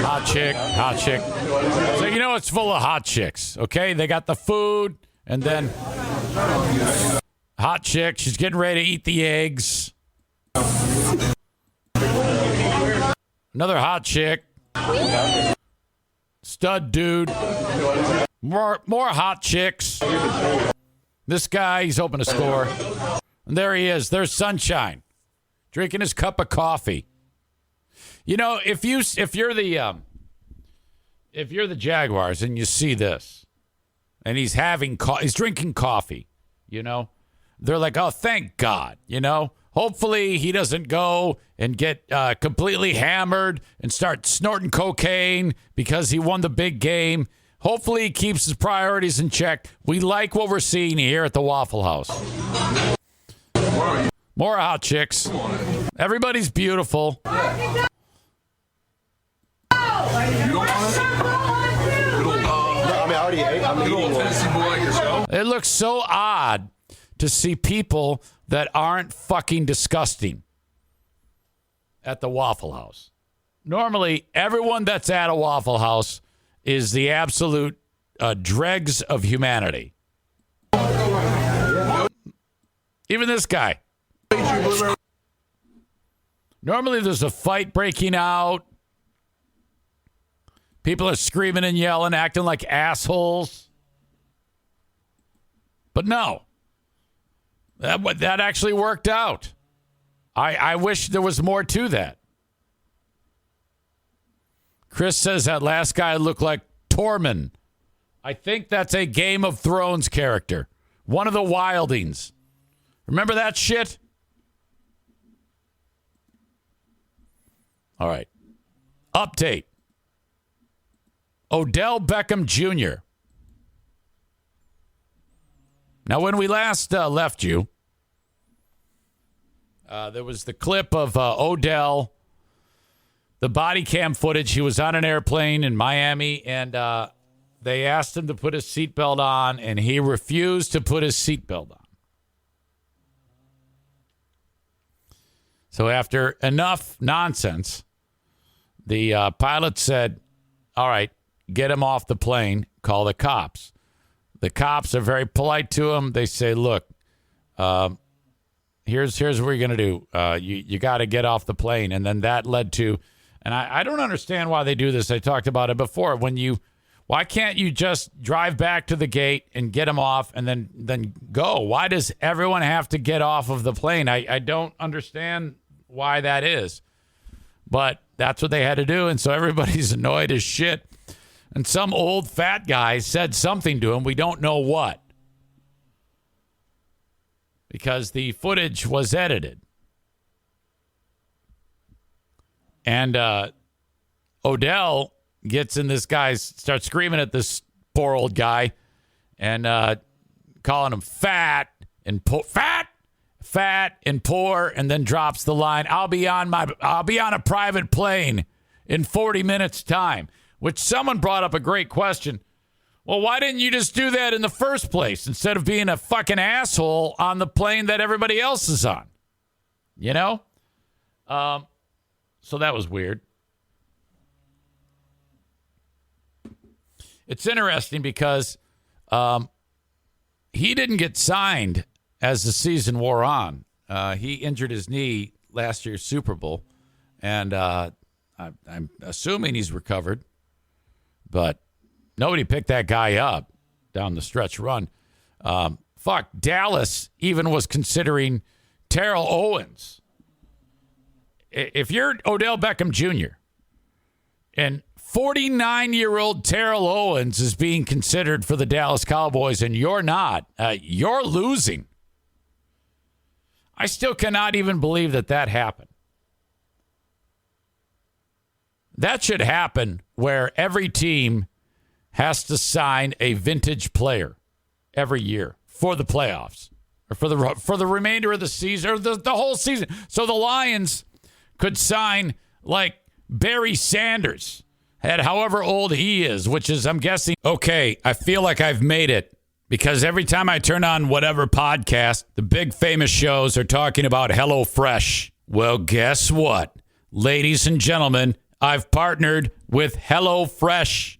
hot chick. So you know it's full of hot chicks. Okay, they got the food, and then hot chick. She's getting ready to eat the eggs. Another hot chick. Stud dude. More hot chicks. This guy, he's hoping to score. And there he is. There's Sunshine. Drinking his cup of coffee. You know, if you're the Jaguars and you see this, and he's drinking coffee, you know, they're like, oh, thank God, you know. Hopefully he doesn't go and get completely hammered and start snorting cocaine because he won the big game. Hopefully he keeps his priorities in check. We like what we're seeing here at the Waffle House. More hot chicks. Everybody's beautiful. It looks so odd to see people that aren't fucking disgusting at the Waffle House. Normally, everyone that's at a Waffle House is the absolute dregs of humanity. Even this guy. Normally, there's a fight breaking out. People are screaming and yelling, acting like assholes. But no. That actually worked out. I wish there was more to that. Chris says that last guy looked like Tormund. I think that's a Game of Thrones character. One of the Wildings. Remember that shit? All right. Update. Odell Beckham Jr. Now, when we last left you, there was the clip of Odell, the body cam footage. He was on an airplane in Miami, and they asked him to put his seatbelt on, and he refused to put his seatbelt on. So after enough nonsense, the pilot said, all right, get him off the plane, call the cops. The cops are very polite to him. They say, look, here's what you're going to do. You got to get off the plane. And then that led to, and I don't understand why they do this. I talked about it before. Why can't you just drive back to the gate and get him off and then go? Why does everyone have to get off of the plane? I don't understand why that is. But that's what they had to do. And so everybody's annoyed as shit. And some old fat guy said something to him. We don't know what. Because the footage was edited. And Odell gets in this guy, starts screaming at this poor old guy and calling him fat and fat and poor, and then drops the line, I'll be on a private plane in 40 minutes time. Which someone brought up a great question. Well, why didn't you just do that in the first place instead of being a fucking asshole on the plane that everybody else is on? You know? So that was weird. It's interesting because he didn't get signed as the season wore on. He injured his knee last year's Super Bowl, and I'm assuming he's recovered. But nobody picked that guy up down the stretch run. Dallas even was considering Terrell Owens. If you're Odell Beckham Jr. and 49-year-old Terrell Owens is being considered for the Dallas Cowboys and you're not, you're losing. I still cannot even believe that happened. That should happen where every team has to sign a vintage player every year for the playoffs or for the remainder of the season or the whole season. So the Lions could sign like Barry Sanders at however old he is, which is, I'm guessing, okay, I feel like I've made it because every time I turn on whatever podcast, the big famous shows are talking about HelloFresh. Well, guess what? Ladies and gentlemen, I've partnered with HelloFresh.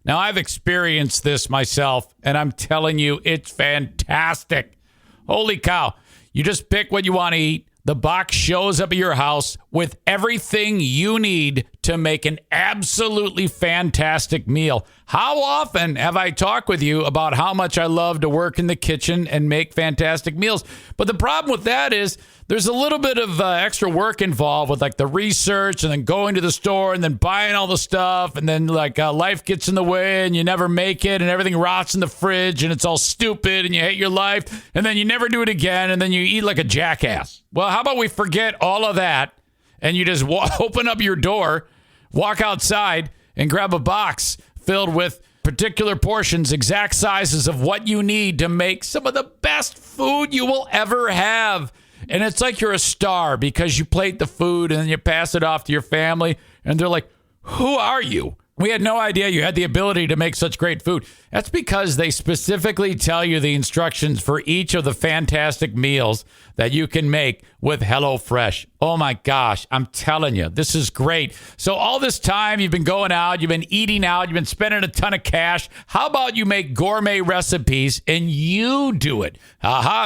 Now, I've experienced this myself, and I'm telling you, it's fantastic. Holy cow. You just pick what you want to eat. The box shows up at your house with everything you need to make an absolutely fantastic meal. How often have I talked with you about how much I love to work in the kitchen and make fantastic meals? But the problem with that is there's a little bit of extra work involved with like the research and then going to the store and then buying all the stuff. And then like life gets in the way and you never make it and everything rots in the fridge and it's all stupid and you hate your life. And then you never do it again. And then you eat like a jackass. Well, how about we forget all of that and you just open up your door, walk outside and grab a box filled with particular portions, exact sizes of what you need to make some of the best food you will ever have. And it's like you're a star because you plate the food and then you pass it off to your family. And they're like, who are you? We had no idea you had the ability to make such great food. That's because they specifically tell you the instructions for each of the fantastic meals that you can make with HelloFresh. Oh my gosh, I'm telling you, this is great. So all this time you've been going out, you've been eating out, you've been spending a ton of cash. How about you make gourmet recipes and you do it?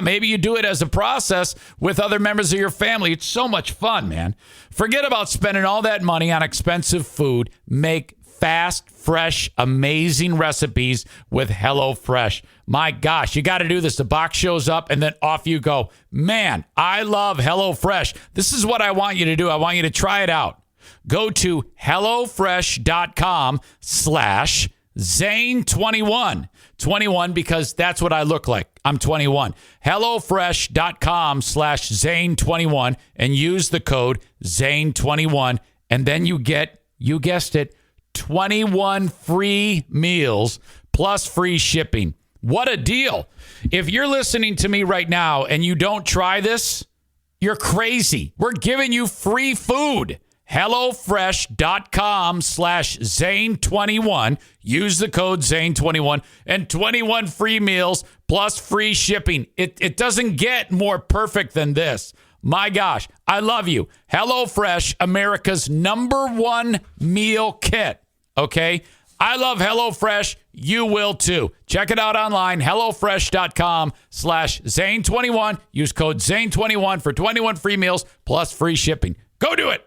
Maybe you do it as a process with other members of your family. It's so much fun, man. Forget about spending all that money on expensive food. Make fast, fresh, amazing recipes with HelloFresh. My gosh, you got to do this. The box shows up and then off you go. Man, I love HelloFresh. This is what I want you to do. I want you to try it out. Go to HelloFresh.com/Zane21. 21 because that's what I look like. I'm 21. HelloFresh.com/Zane21 and use the code Zane21. And then you get, you guessed it, 21 free meals plus free shipping. What a deal. If you're listening to me right now and you don't try this, you're crazy. We're giving you free food. HelloFresh.com/Zane21. Use the code Zane21 and 21 free meals plus free shipping. It doesn't get more perfect than this. My gosh, I love you. HelloFresh, America's #1 meal kit. Okay? I love HelloFresh. You will too. Check it out online, HelloFresh.com/Zane21. Use code Zane21 for 21 free meals plus free shipping. Go do it.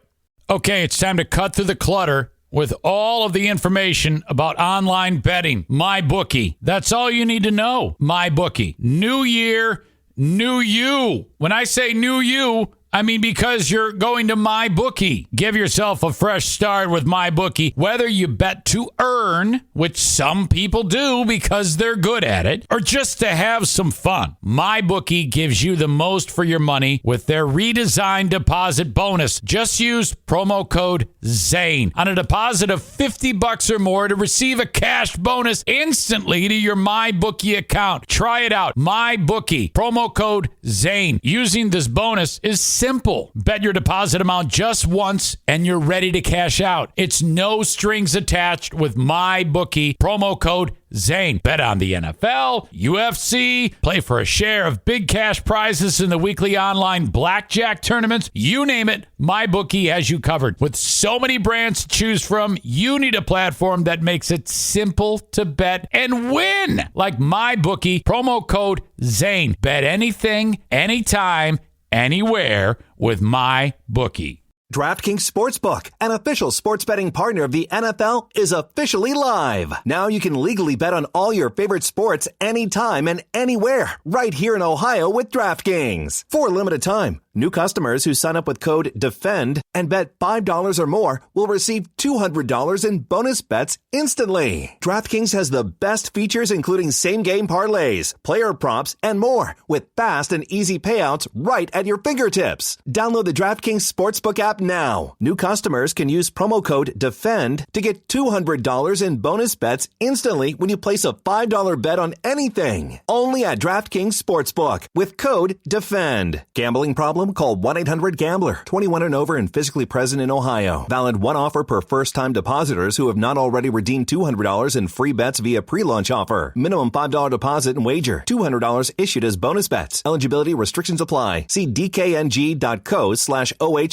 Okay, it's time to cut through the clutter with all of the information about online betting. MyBookie. That's all you need to know. MyBookie. New year, new you. When I say new you, I mean because you're going to MyBookie. Give yourself a fresh start with MyBookie. Whether you bet to earn, which some people do because they're good at it, or just to have some fun. MyBookie gives you the most for your money with their redesigned deposit bonus. Just use promo code ZANE on a deposit of $50 or more to receive a cash bonus instantly to your MyBookie account. Try it out. MyBookie. Promo code ZANE. Using this bonus is simple. Bet your deposit amount just once and you're ready to cash out. It's no strings attached with MyBookie. Promo code ZANE. Bet on the NFL, UFC, play for a share of big cash prizes in the weekly online blackjack tournaments. You name it, MyBookie has you covered. With so many brands to choose from, you need a platform that makes it simple to bet and win. Like MyBookie. Promo code ZANE. Bet anything, anytime, anywhere with MyBookie. DraftKings Sportsbook, an official sports betting partner of the NFL, is officially live. Now you can legally bet on all your favorite sports anytime and anywhere, right here in Ohio with DraftKings. For a limited time, New customers who sign up with code DEFEND and bet $5 or more will receive $200 in bonus bets instantly. DraftKings has the best features, including same-game parlays, player props, and more, with fast and easy payouts right at your fingertips. Download the DraftKings Sportsbook app now. New customers can use promo code DEFEND to get $200 in bonus bets instantly when you place a $5 bet on anything. Only at DraftKings Sportsbook with code DEFEND. Gambling problem? Call 1-800-GAMBLER. 21 and over and physically present in Ohio. Valid one offer per first-time depositors who have not already redeemed $200 in free bets via pre-launch offer. Minimum $5 deposit and wager. $200 issued as bonus bets. Eligibility restrictions apply. See dkng.co/OH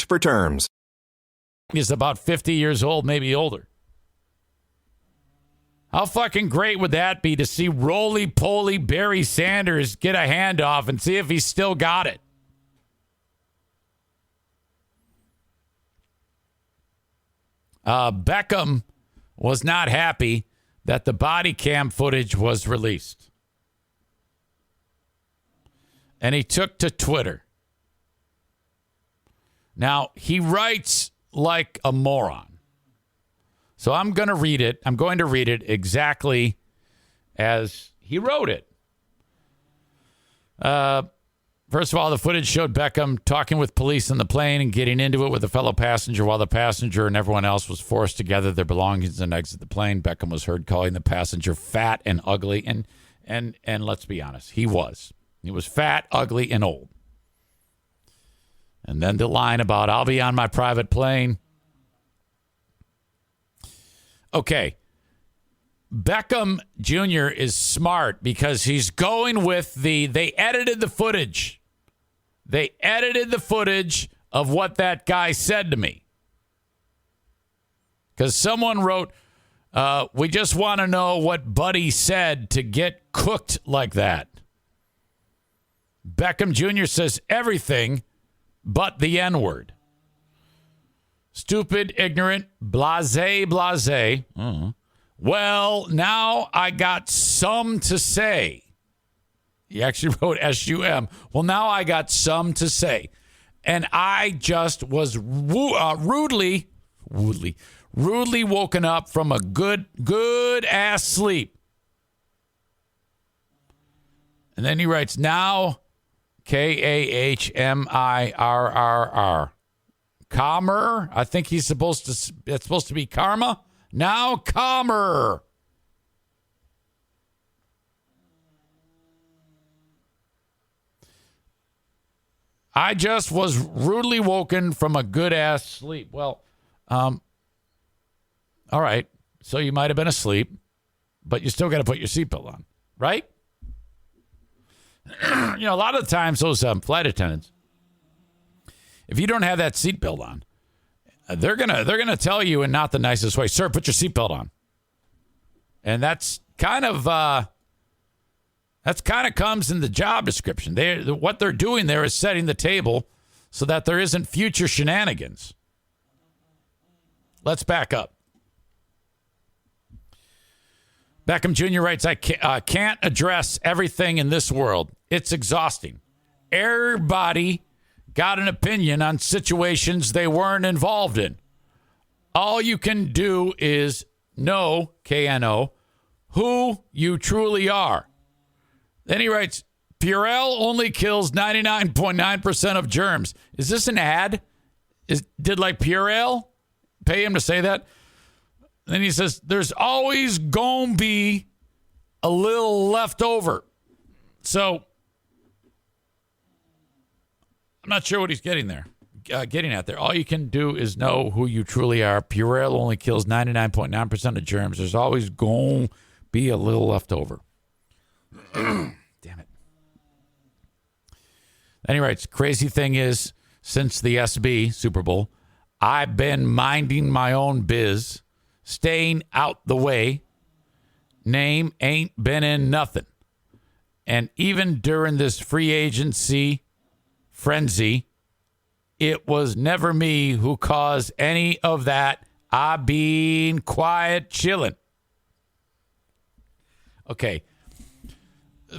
for terms. He's about 50 years old, maybe older. How fucking great would that be to see roly-poly Barry Sanders get a handoff and see if he's still got it? Beckham was not happy that the body cam footage was released. And he took to Twitter. Now, he writes like a moron. So I'm going to read it. I'm going to read it exactly as he wrote it. First of all, the footage showed Beckham talking with police on the plane and getting into it with a fellow passenger while the passenger and everyone else was forced to gather their belongings and exit the plane. Beckham was heard calling the passenger fat and ugly. And let's be honest, he was. He was fat, ugly, and old. And then the line about, I'll be on my private plane. Okay. Beckham Jr. is smart because he's going with they edited the footage. They edited the footage of what that guy said to me. Because someone wrote, we just want to know what Buddy said to get cooked like that. Beckham Jr. says everything but the N-word. Stupid, ignorant, blasé. Uh-huh. Well, now I got some to say. He actually wrote S-U-M. Well, now I got some to say. And I just was rudely woken up from a good ass sleep. And then he writes, now, Kahmirr. Calmer. I think it's supposed to be karma. Now, calmer. I just was rudely woken from a good-ass sleep. Well, all right. So you might have been asleep, but you still got to put your seatbelt on, right? A lot of the times those flight attendants, if you don't have that seatbelt on, they're gonna tell you in not the nicest way, sir, put your seatbelt on. And that's kind of comes in the job description. What they're doing there is setting the table so that there isn't future shenanigans. Let's back up. Beckham Jr. writes, I can't address everything in this world. It's exhausting. Everybody got an opinion on situations they weren't involved in. All you can do is know, K-N-O, who you truly are. Then he writes, Purell only kills 99.9% of germs. Is this an ad? Did Purell pay him to say that? Then he says, there's always going to be a little left over. So I'm not sure what he's getting at there. All you can do is know who you truly are. Purell only kills 99.9% of germs. There's always going to be a little left over. Damn it. Then he writes, crazy thing is, since the SB, Super Bowl, I've been minding my own biz, staying out the way. Name ain't been in nothing. And even during this free agency frenzy, it was never me who caused any of that. I been quiet chilling. Okay.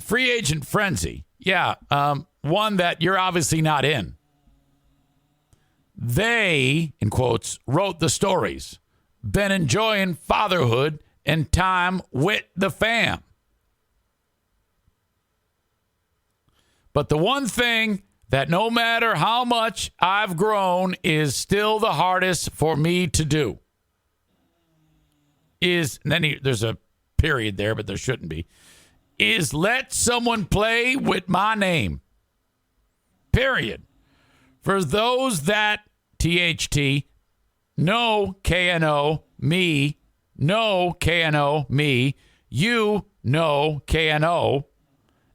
Free agent frenzy. Yeah. One that you're obviously not in. They, in quotes, wrote the stories. Been enjoying fatherhood and time with the fam. But the one thing that no matter how much I've grown is still the hardest for me to do is, and then there's a period there, but there shouldn't be, is let someone play with my name. Period. For those that, THT, know KNO, me, know KNO, me, you know KNO,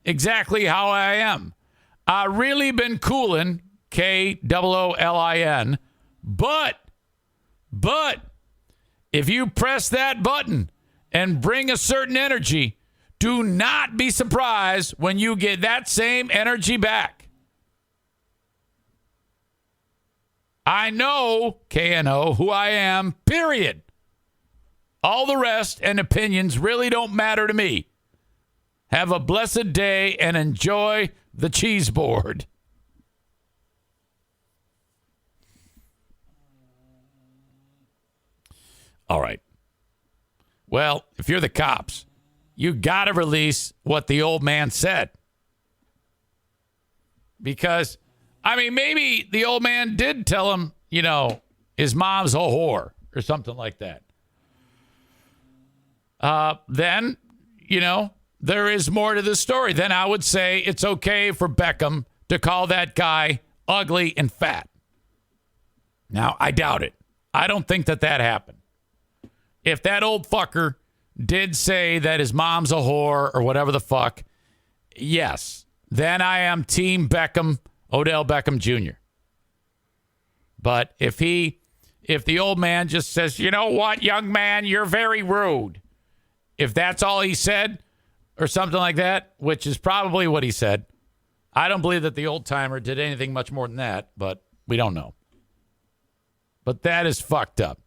exactly how I am. I really been coolin', KOOLIN, but if you press that button and bring a certain energy, do not be surprised when you get that same energy back. I know, KNO, who I am, period. All the rest and opinions really don't matter to me. Have a blessed day and enjoy the cheese board. All right. Well, if you're the cops, you got to release what the old man said. Because, I mean, maybe the old man did tell him, you know, his mom's a whore or something like that. Then, you know, there is more to the story. Then I would say it's okay for Beckham to call that guy ugly and fat. Now, I doubt it. I don't think that happened. If that old fucker did say that his mom's a whore or whatever the fuck, yes, then I am Team Beckham, Odell Beckham Jr. But if the old man just says, you know what, young man, you're very rude. If that's all he said or something like that, which is probably what he said, I don't believe that the old timer did anything much more than that, but we don't know. But that is fucked up.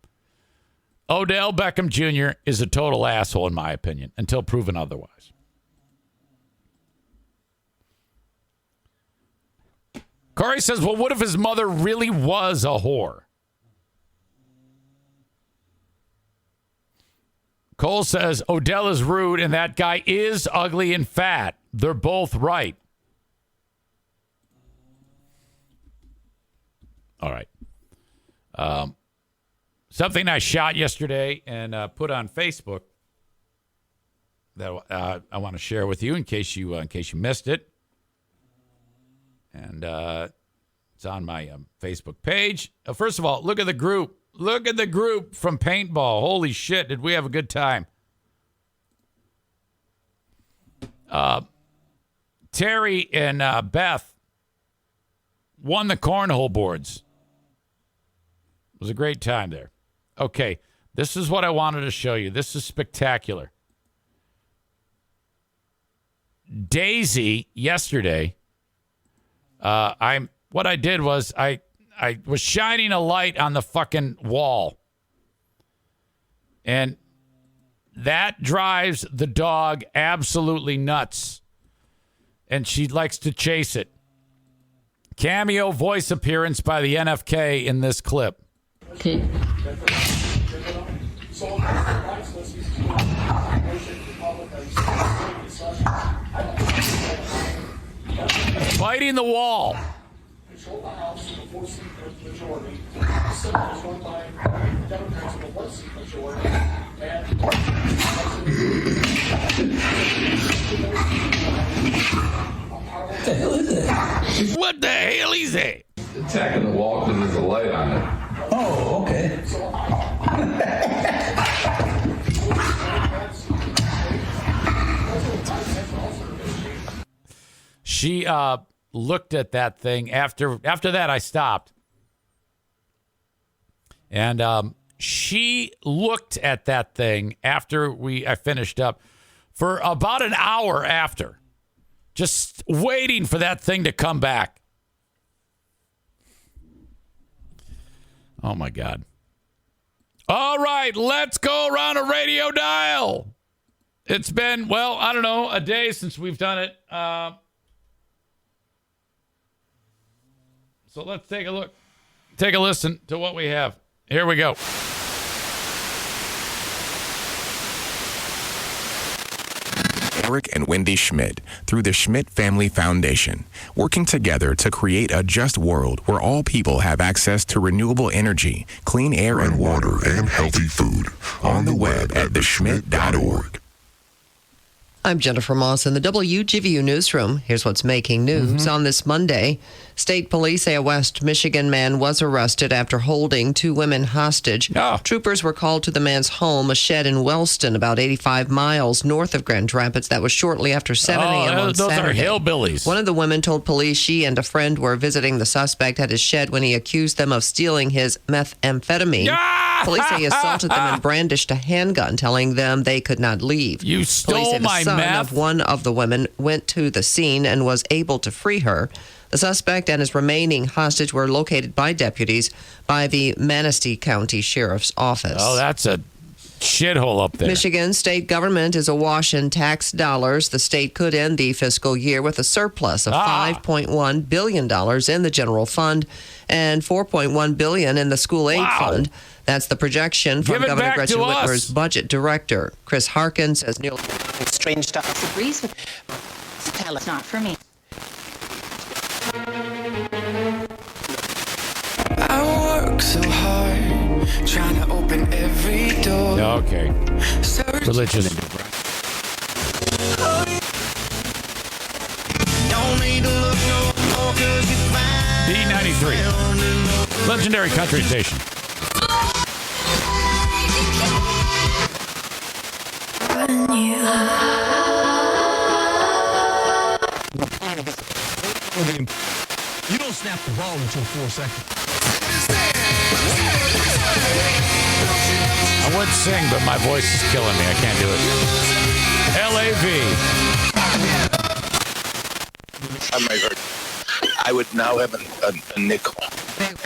Odell Beckham Jr. is a total asshole, in my opinion, until proven otherwise. Corey says, well, what if his mother really was a whore? Cole says, Odell is rude and that guy is ugly and fat. They're both right. All right. Something I shot yesterday and put on Facebook that I want to share with you in case you missed it. And it's on my Facebook page. First of all, look at the group. Look at the group from paintball. Holy shit, did we have a good time. Terry and Beth won the cornhole boards. It was a great time there. Okay, this is what I wanted to show you. This is spectacular. Daisy, yesterday, what I did was I was shining a light on the fucking wall. And that drives the dog absolutely nuts. And she likes to chase it. Cameo voice appearance by the NFK in this clip. Okay. Fighting the wall. Control the House with a 4-seat majority. The Senate is run by Democrats with a 1-seat majority. And What the hell is that? What the hell is that? Attacking the wall because there's a light on it. Oh, okay. She looked at that thing after that I stopped. And she looked at that thing after I finished up for about an hour after. Just waiting for that thing to come back. Oh my God. All right, let's go around a radio dial. It's been, well, I don't know, a day since we've done it. So let's take a look. take a listen to what we have. Here we go. Eric and Wendy Schmidt through the Schmidt Family Foundation, working together to create a just world where all people have access to renewable energy, clean air and water, and healthy food. On the web at theschmidt.org. I'm Jennifer Moss in the WGVU Newsroom. Here's what's making news on this Monday. State police say a West Michigan man was arrested after holding 2 women hostage. Troopers were called to the man's home, a shed in Wellston, about 85 miles north of Grand Rapids. That was shortly after 7 a.m. on Saturday. Those are hillbillies. One of the women told police she and a friend were visiting the suspect at his shed when he accused them of stealing his methamphetamine. Police say he assaulted them and brandished a handgun, telling them they could not leave. You stole my son meth? of one of the women went to the scene and was able to free her. The suspect and his remaining hostage were located by deputies by the Manistee County Sheriff's Office. Oh, that's a shithole up there. Michigan state government is awash in tax dollars. The state could end the fiscal year with a surplus of $5.1 billion in the general fund and $4.1 billion in the school aid fund. That's the projection from Governor Gretchen Whitmer's budget director. Chris Harkin says nearly strange stuff. Agrees with tell it's not for me. I work so hard trying to open every door. Okay. Religious. D93. Legendary country station. You don't snap the ball until 4 seconds. I would sing, but my voice is killing me. I can't do it. LAV. I would now have a nickel.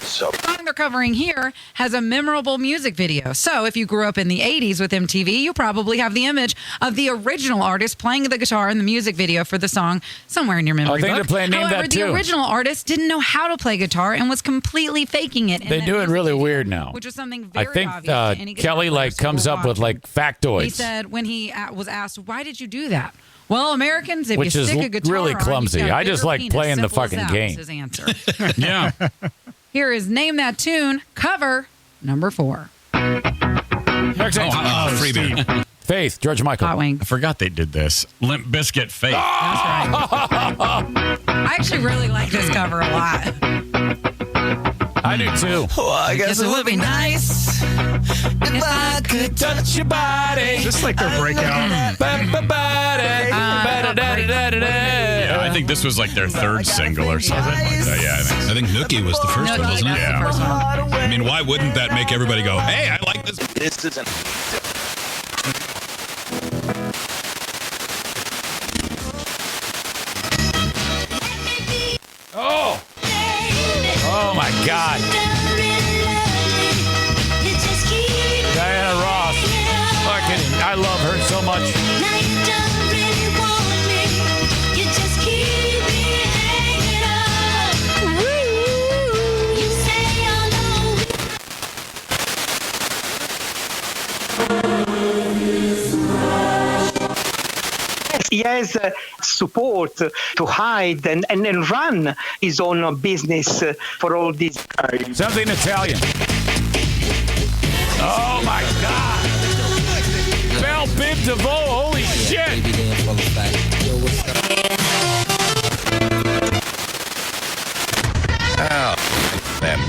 So. The song they're covering here has a memorable music video. So if you grew up in the 80s with MTV, you probably have the image of the original artist playing the guitar in the music video for the song somewhere in your memory I think book. they're playing Name However, That Too. the original artist didn't know how to play guitar and was completely faking it. They do it really weird now. Which was something very I think obvious to any Kelly guitar player comes who up were with watching. factoids. He said when he was asked, why did you do that? Well, Americans, if Which you is stick a guitar really on, clumsy. you've got a I just bigger like penis. playing the Simple as fucking that game. was his answer. Yeah. Here is Name That Tune, cover number 4. Freebie. Faith, George Michael. Hot Wings. I forgot they did this. Limp Bizkit, Faith. That's right. I actually really like this cover a lot. I do too. Well, I guess it would be nice if I could touch your body. Is this like their breakout? Yeah, I think this was like their third single or something like that. Yeah, I think Nookie was the first one, wasn't it? Yeah. The first one. I mean, why wouldn't that make everybody go, hey, I like this? This isn't. Oh! Oh my God. Diana Ross. Fucking, I love her so much. He has support to hide and run his own business for all these. Something Italian. Oh my God. Belle Biv DeVoe, holy shit. Oh, man.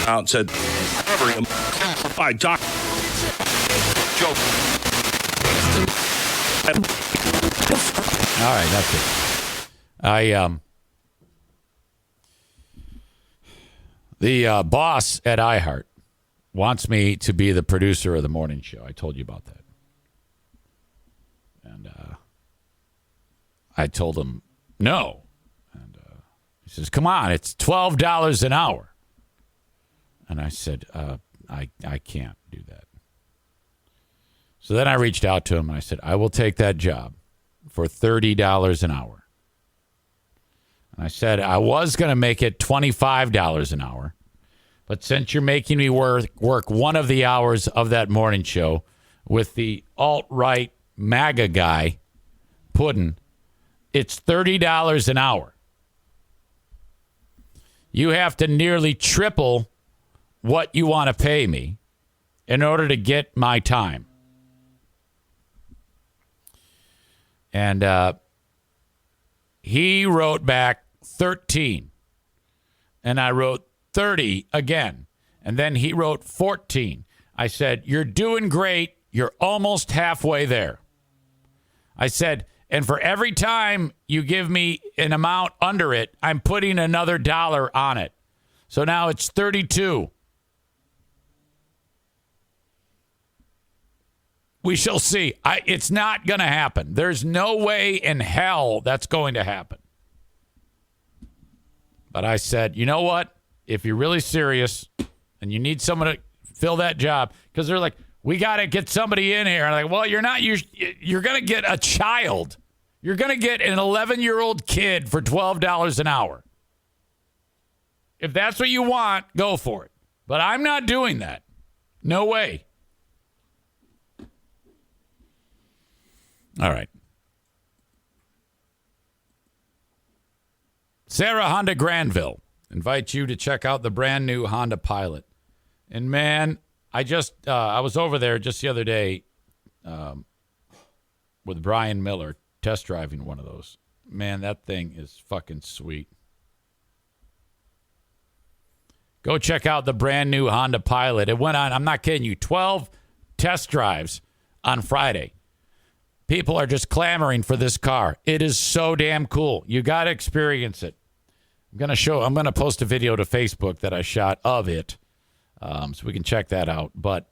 Out and said, covering him. I doc. Joe. All right, that's it. The boss at iHeart wants me to be the producer of the morning show. I told you about that. And I told him no. And he says, come on, it's $12 an hour. And I said, I can't do that. So then I reached out to him and I said, I will take that job for $30 an hour. And I said I was going to make it $25 an hour. But since you're making me work one of the hours of that morning show with the alt-right MAGA guy, Puddin', it's $30 an hour. You have to nearly triple what you want to pay me in order to get my time. And he wrote back 13. And I wrote 30 again. And then he wrote 14. I said, you're doing great. You're almost halfway there. I said, and for every time you give me an amount under it, I'm putting another $1 on it. So now it's 32. We shall see. It's not going to happen. There's no way in hell that's going to happen. But I said, you know what? If you're really serious and you need someone to fill that job, because they're like, we got to get somebody in here. And I'm like, well, you're not. You're going to get a child. You're going to get an 11-year-old kid for $12 an hour. If that's what you want, go for it. But I'm not doing that. No way. All right. Sarah Honda Granville invites you to check out the brand new Honda Pilot. And man, I was over there just the other day with Brian Miller test driving one of those. Man, that thing is fucking sweet. Go check out the brand new Honda Pilot. It went on, I'm not kidding you, 12 test drives on Friday. People are just clamoring for this car. It is so damn cool. You got to experience it. I'm going to post a video to Facebook that I shot of it, so we can check that out. But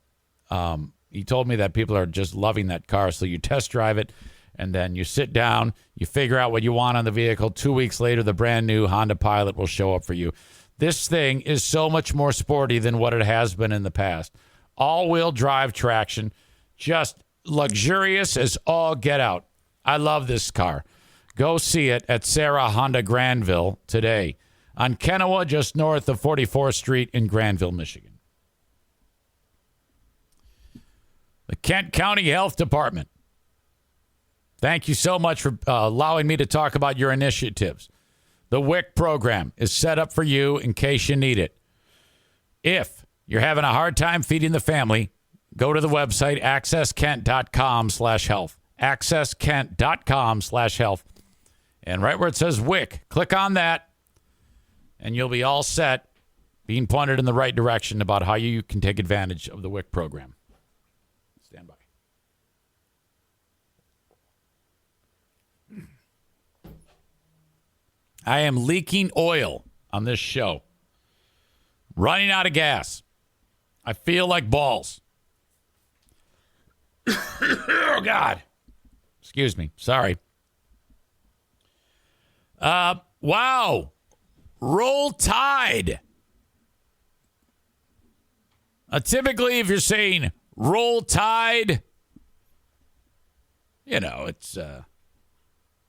he told me that people are just loving that car. So you test drive it, and then you sit down, you figure out what you want on the vehicle. 2 weeks later, the brand new Honda Pilot will show up for you. This thing is so much more sporty than what it has been in the past. All-wheel drive traction, just luxurious as all get out. I love this car. Go see it at Sarah Honda Granville today on Kennewa, just north of 44th Street in Granville, Michigan. The Kent County Health Department. Thank you so much for allowing me to talk about your initiatives. The WIC program is set up for you in case you need it. If you're having a hard time feeding the family, go to the website accesskent.com/health. accesskent.com/health. And right where it says WIC, click on that, and you'll be all set, being pointed in the right direction about how you can take advantage of the WIC program. Stand by. I am leaking oil on this show. Running out of gas. I feel like balls. Oh, God. Excuse me. Sorry. Wow. Roll Tide. Typically, if you're saying Roll Tide, you know, it's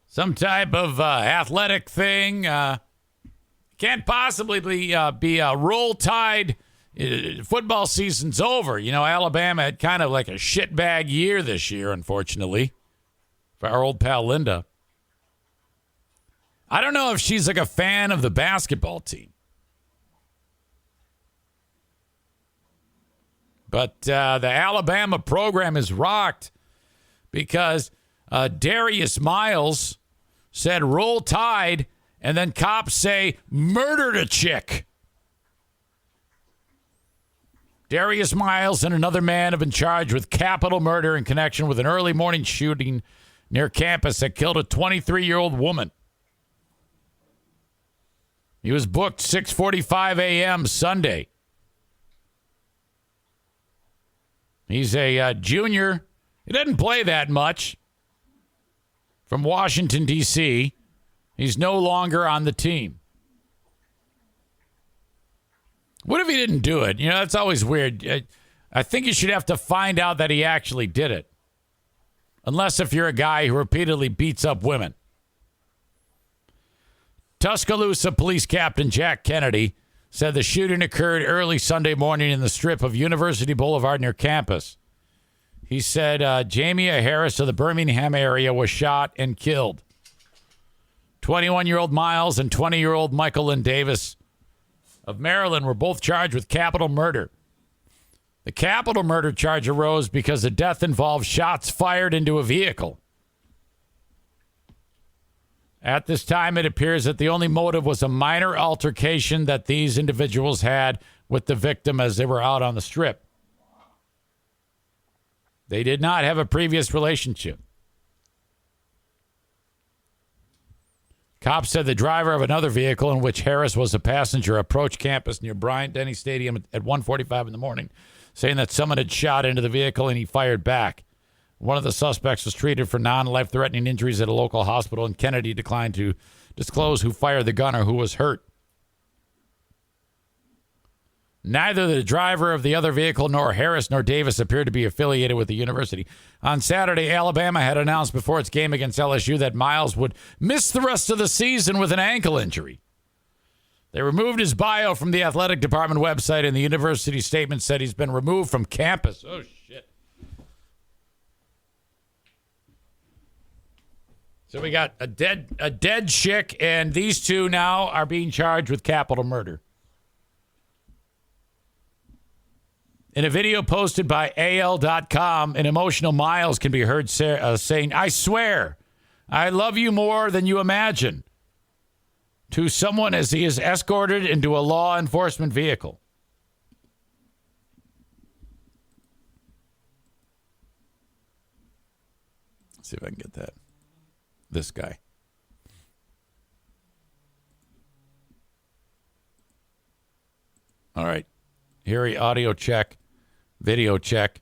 some type of athletic thing. Can't possibly be a Roll Tide. Football season's over. You know, Alabama had kind of like a shitbag year this year, unfortunately, for our old pal Linda. I don't know if she's like a fan of the basketball team. But the Alabama program is rocked because Darius Miles said Roll Tide, and then cops say murdered a chick. Darius Miles and another man have been charged with capital murder in connection with an early morning shooting near campus that killed a 23-year-old woman. He was booked 6:45 a.m. Sunday. He's a junior. He doesn't play that much. From Washington, D.C. He's no longer on the team. What if he didn't do it? You know, that's always weird. I think you should have to find out that he actually did it. Unless if you're a guy who repeatedly beats up women. Tuscaloosa Police Captain Jack Kennedy said the shooting occurred early Sunday morning in the strip of University Boulevard near campus. He said Jamia Harris of the Birmingham area was shot and killed. 21-year-old Miles and 20-year-old Michael Lynn Davis of Maryland were both charged with capital murder. The capital murder charge arose because the death involved shots fired into a vehicle. At this time, it appears that the only motive was a minor altercation that these individuals had with the victim as they were out on the strip. They did not have a previous relationship. Cops said the driver of another vehicle in which Harris was a passenger approached campus near Bryant-Denny Stadium at 1:45 in the morning, saying that someone had shot into the vehicle and he fired back. One of the suspects was treated for non-life-threatening injuries at a local hospital, and Kennedy declined to disclose who fired the gun or who was hurt. Neither the driver of the other vehicle nor Harris nor Davis appeared to be affiliated with the university. On Saturday, Alabama had announced before its game against LSU that Miles would miss the rest of the season with an ankle injury. They removed his bio from the athletic department website, and the university statement said he's been removed from campus. Oh, shit. So we got a dead chick, and these two now are being charged with capital murder. In a video posted by AL.com, an emotional Miles can be heard saying, "I swear, I love you more than you imagine," to someone as he is escorted into a law enforcement vehicle. Let's see if I can get that. This guy. All right. Here he audio check, video check.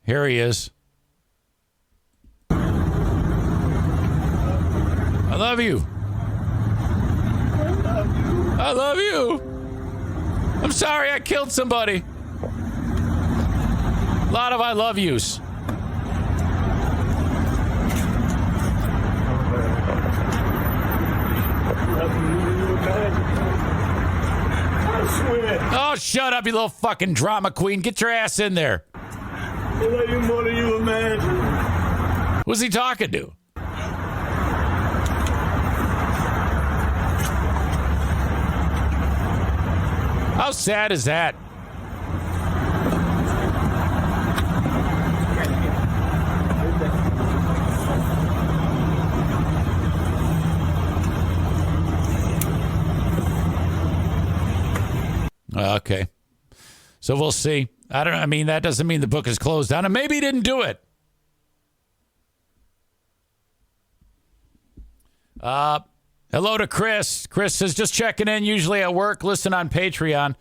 Here he is. I love you. I love you. I'm sorry I killed somebody. A lot of I love yous. Oh, shut up, you little fucking drama queen. Get your ass in there. I love you more than you imagine. Who's he talking to? How sad is that? Okay. So we'll see. I mean, that doesn't mean the book is closed down, and maybe he didn't do it. Hello to Chris. Chris says, just checking in, usually at work, listen on Patreon.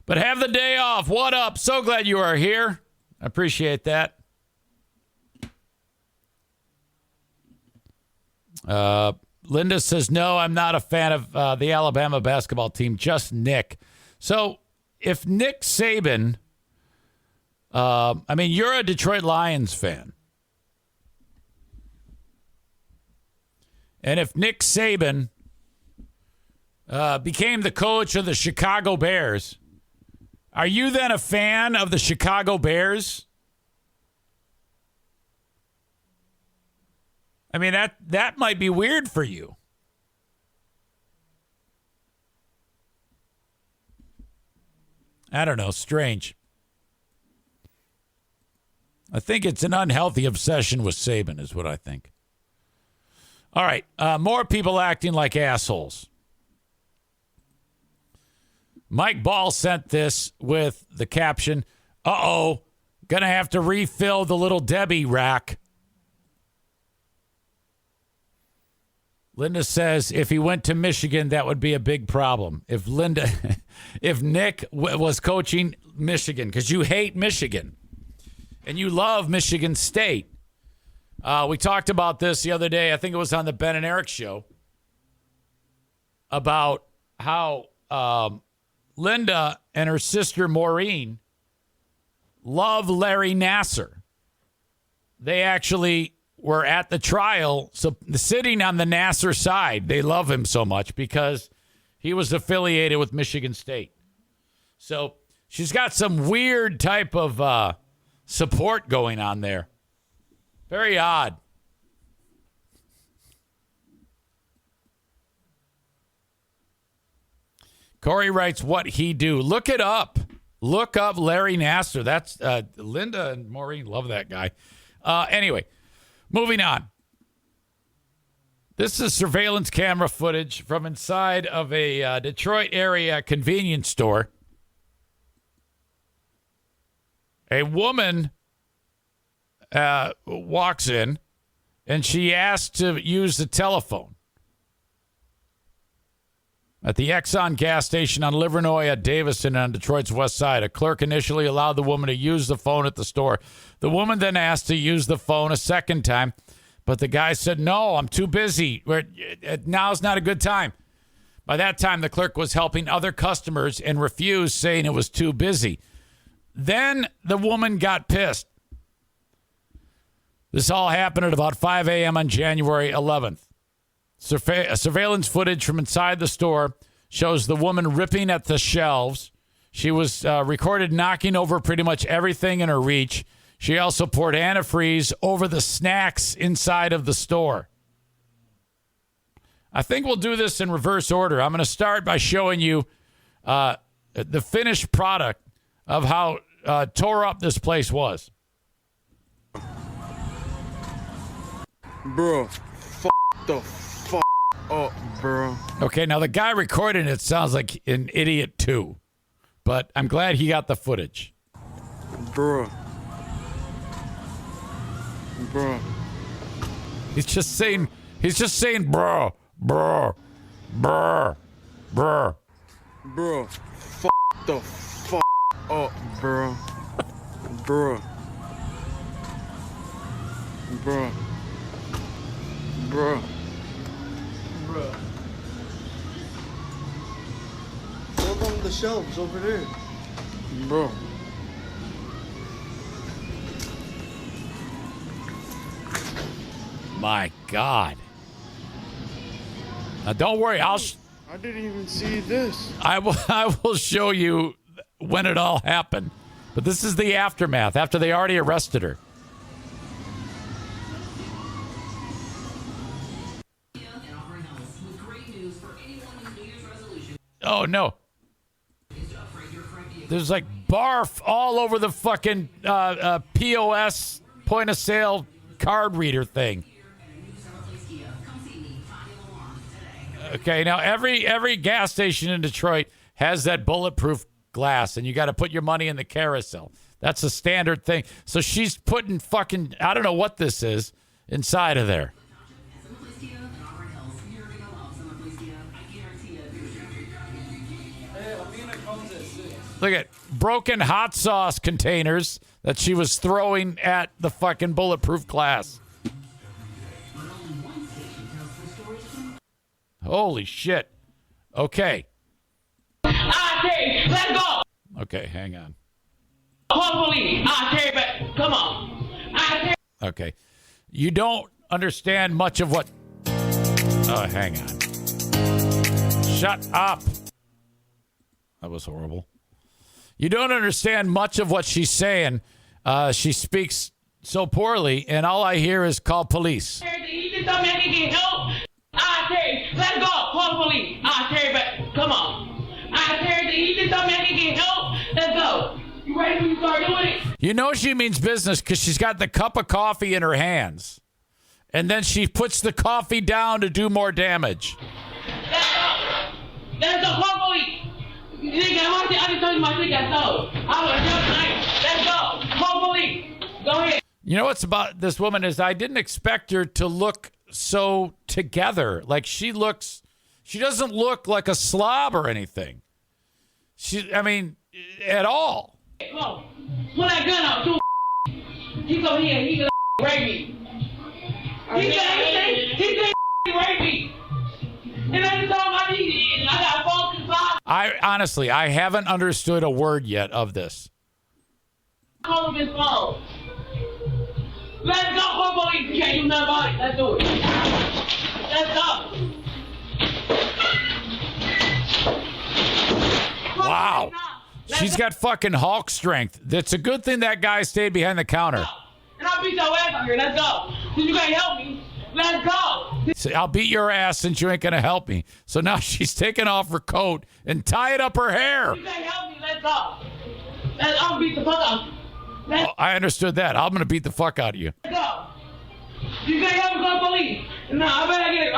But have the day off. What up? So glad you are here. I appreciate that. Linda says, no, I'm not a fan of the Alabama basketball team, just Nick. So if Nick Saban, you're a Detroit Lions fan. And if Nick Saban became the coach of the Chicago Bears, are you then a fan of the Chicago Bears? I mean, that might be weird for you. I don't know. Strange. I think it's an unhealthy obsession with Saban is what I think. All right. More people acting like assholes. Mike Ball sent this with the caption, uh-oh, gonna have to refill the Little Debbie rack. Linda says if he went to Michigan, that would be a big problem. If Nick was coaching Michigan, because you hate Michigan and you love Michigan State. We talked about this the other day. I think it was on the Ben and Eric show about how Linda and her sister Maureen love Larry Nassar. They actually were at the trial, so sitting on the Nassar side. They love him so much because he was affiliated with Michigan State. So she's got some weird type of support going on there. Very odd. Corey writes, what he do? Look it up. Look up Larry Nassar. That's Linda and Maureen love that guy. Anyway, moving on. This is surveillance camera footage from inside of a Detroit area convenience store. A woman walks in and she asks to use the telephone. At the Exxon gas station on Livernois at Davison on Detroit's west side, a clerk initially allowed the woman to use the phone at the store. The woman then asked to use the phone a second time, but the guy said, no, I'm too busy. Now's not a good time. By that time, the clerk was helping other customers and refused, saying it was too busy. Then the woman got pissed. This all happened at about 5 a.m. on January 11th. Surveillance footage from inside the store shows the woman ripping at the shelves. She was recorded knocking over pretty much everything in her reach. She also poured antifreeze over the snacks inside of the store. I think we'll do this in reverse order. I'm going to start by showing you the finished product of how tore up this place was. Bro, the fuck up, bro. Okay, now the guy recording it sounds like an idiot too, but I'm glad he got the footage. Bro. He's just saying, bro. Bro, the fuck up, bro. Bro. Look on the shelves over there. Bro. My God. Now, don't worry. I didn't even see this. I will show you when it all happened. But this is the aftermath after they already arrested her. Oh, no. There's like barf all over the fucking POS point of sale card reader thing. Okay, now every gas station in Detroit has that bulletproof glass, and you got to put your money in the carousel. That's a standard thing. So she's putting fucking, I don't know what this is, inside of there. Look at broken hot sauce containers that she was throwing at the fucking bulletproof glass. Holy shit. Okay. Let's go. Okay, hang on. Hopefully, come on. Okay. You don't understand much of what... Oh, hang on. Shut up. That was horrible. You don't understand much of what she's saying. She speaks so poorly, and all I hear is call police. Let's go. Hopefully, come on. Let's go. You ready when you start doing it? You know she means business because she's got the cup of coffee in her hands. And then she puts the coffee down to do more damage. Let's go. Hopefully. I just told you my ticket, so I was just like, let's go. Hopefully. Go ahead. You know what's about this woman is I didn't expect her to look so together. Like she doesn't look like a slob or anything. At all. Come on. Pull that gun out, too. He's over here. He can rape me. He can rape me. And I just told him I got false inside. I haven't understood a word yet of this. Call him his phone. Let's go, call police. You can't do nothing about it. Let's do it. Let's go. Wow. She's got fucking Hulk strength. It's a good thing that guy stayed behind the counter. And I'll beat your ass out here. Let's go. Since you can't help me, let's go. Say, I'll beat your ass since you ain't going to help me. So now she's taking off her coat and tying up her hair. You can't help me. Let's go. I'll beat the fuck out of you. Oh, I understood that. I'm going to beat the fuck out of you. Let's go. You can't help me, call police. No, I better get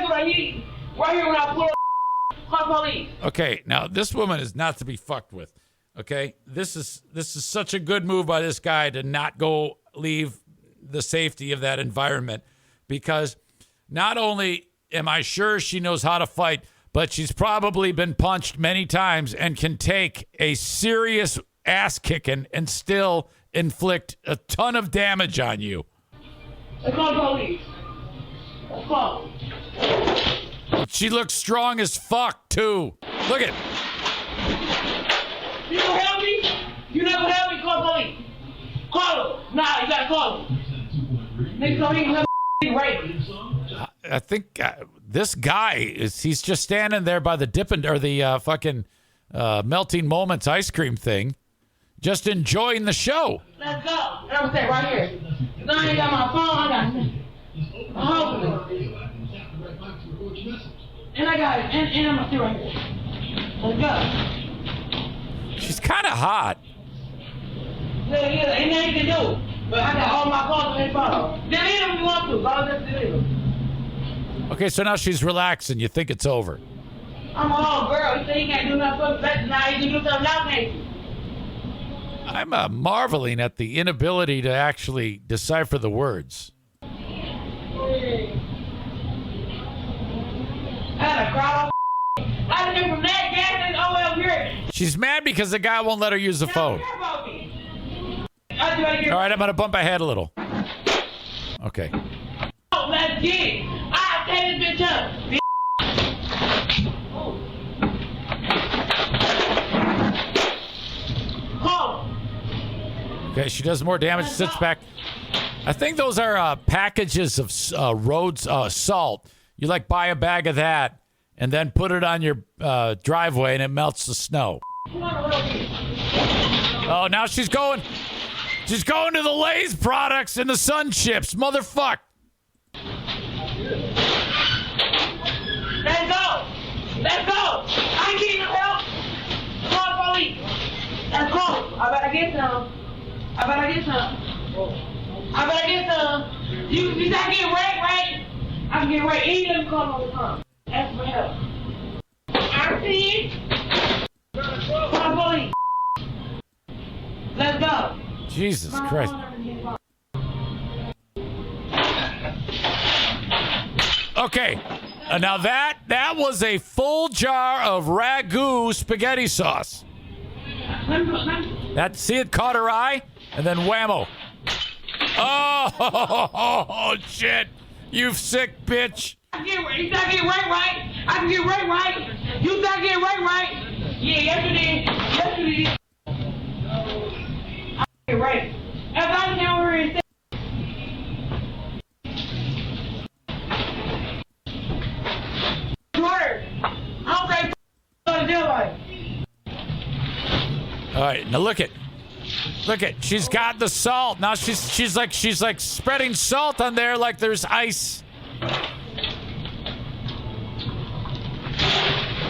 what I need. Right here when I pull up. Call police. Okay, now this woman is not to be fucked with. Okay, this is such a good move by this guy to not go leave the safety of that environment, because not only am I sure she knows how to fight, but she's probably been punched many times and can take a serious ass kicking and still inflict a ton of damage on you. Let's call police. Let's call. She looks strong as fuck too. Look at. You gonna help me? You never help me. Call police. Call them. Nah, you gotta call them. Nigga, so he can help me right. I think this guy he's just standing there by the Dippin' or the fucking Melting Moments ice cream thing, just enjoying the show. Let's go. And I'm gonna say right here. Cause I ain't got my phone. I got hopefully. And I got it. And I'm gonna sit right here. Let's go. She's kind of hot. Yeah, ain't nothing you can do. But I got all my calls in phone. Then hit him if you want to. Go just hit him. Okay, so now she's relaxing. You think it's over. I'm a whole girl. You say you can't do nothing. Now you can do something now, can't you? I'm marveling at the inability to actually decipher the words. I had a crowd. I didn't from that gas and over here. She's mad because the guy won't let her use the phone. All right, I'm going to bump ahead a little. Okay. Oh, let's get it. I'll take this bitch up. Okay, she does more damage, sits back. I think those are packages of road salt. You like buy a bag of that and then put it on your driveway and it melts the snow. Oh, now she's going to the Lay's products and the Sun Chips. Motherfuck. Let's go. Let's go. I need no help. Call police. Let's go. I better get some. You not get right? I can get right. Any of them call all the time. Ask for help. I see it. Call police. Let's go. Jesus Christ. Okay. Now that was a full jar of ragu spaghetti sauce. See, it caught her eye, and then whammo. Oh, shit. You sick bitch. You start getting right. I can get right. You start getting right. Yeah, yes you did. I get right. If I can over here and say, all right, now look at. She's got the salt. Now she's like spreading salt on there like there's ice.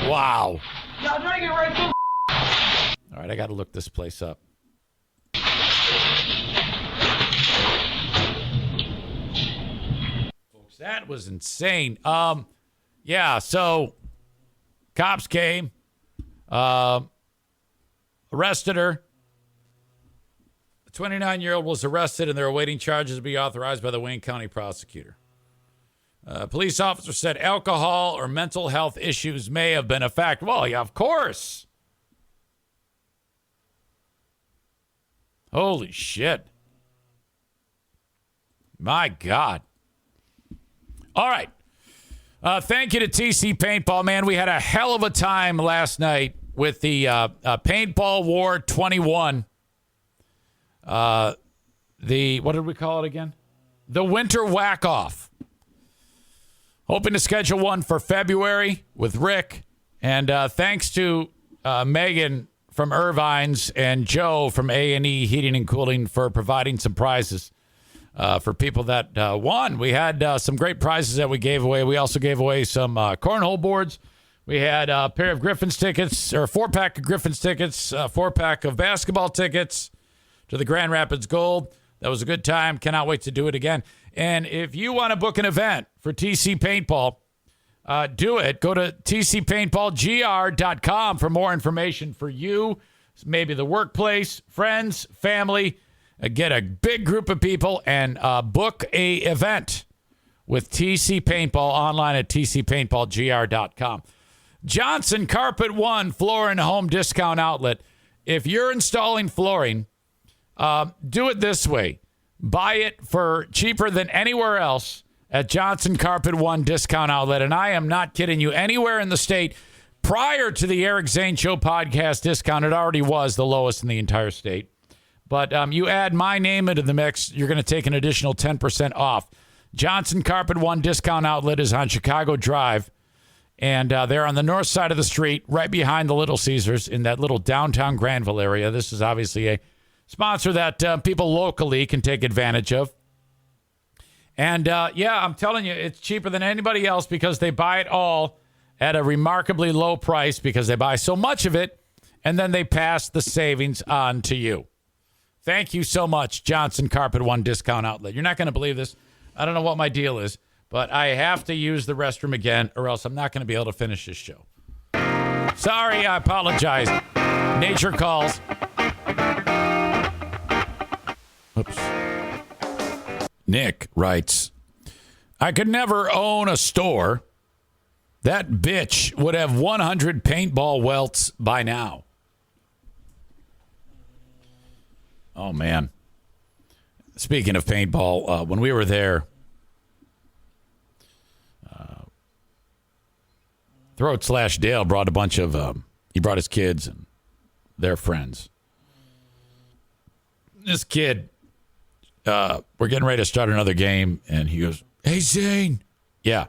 Wow. Y'all drinking right too. All right, I got to look this place up. Folks, that was insane. Yeah, so cops came, arrested her. The 29-year-old was arrested, and they're awaiting charges to be authorized by the Wayne County prosecutor. A police officer said alcohol or mental health issues may have been a factor. Well, yeah, of course. Holy shit. My God. All right. Thank you to TC Paintball, man. We had a hell of a time last night with the Paintball War 21. what did we call it again? The Winter Whack-Off. Hoping to schedule one for February with Rick. And thanks to Megan from Irvine's and Joe from A&E Heating and Cooling for providing some prizes for people that won. We had some great prizes that we gave away. We also gave away some cornhole boards. We had a pair of Griffins tickets, or a 4-pack of Griffins tickets, a 4-pack of basketball tickets to the Grand Rapids Gold. That was a good time. Cannot wait to do it again. And if you want to book an event for TC Paintball, do it. Go to tcpaintballgr.com for more information for you, maybe the workplace, friends, family. Get a big group of people and book a event with TC Paintball online at tcpaintballgr.com. Johnson Carpet One Floor and Home Discount Outlet. If you're installing flooring, do it this way. Buy it for cheaper than anywhere else at Johnson Carpet One Discount Outlet. And I am not kidding you. Anywhere in the state, prior to the Eric Zane Show podcast discount, it already was the lowest in the entire state. But you add my name into the mix, you're going to take an additional 10% off. Johnson Carpet One Discount Outlet is on Chicago Drive. And they're on the north side of the street, right behind the Little Caesars in that little downtown Granville area. This is obviously a sponsor that people locally can take advantage of. And, I'm telling you, it's cheaper than anybody else because they buy it all at a remarkably low price because they buy so much of it, and then they pass the savings on to you. Thank you so much, Johnson Carpet One Discount Outlet. You're not going to believe this. I don't know what my deal is, but I have to use the restroom again or else I'm not going to be able to finish this show. Sorry, I apologize. Nature calls. Oops. Nick writes, I could never own a store. That bitch would have 100 paintball welts by now. Oh, man. Speaking of paintball, when we were there, Throat/Dale brought a bunch of, he brought his kids and their friends. This kid, we're getting ready to start another game, and he goes, hey, Zane. Yeah.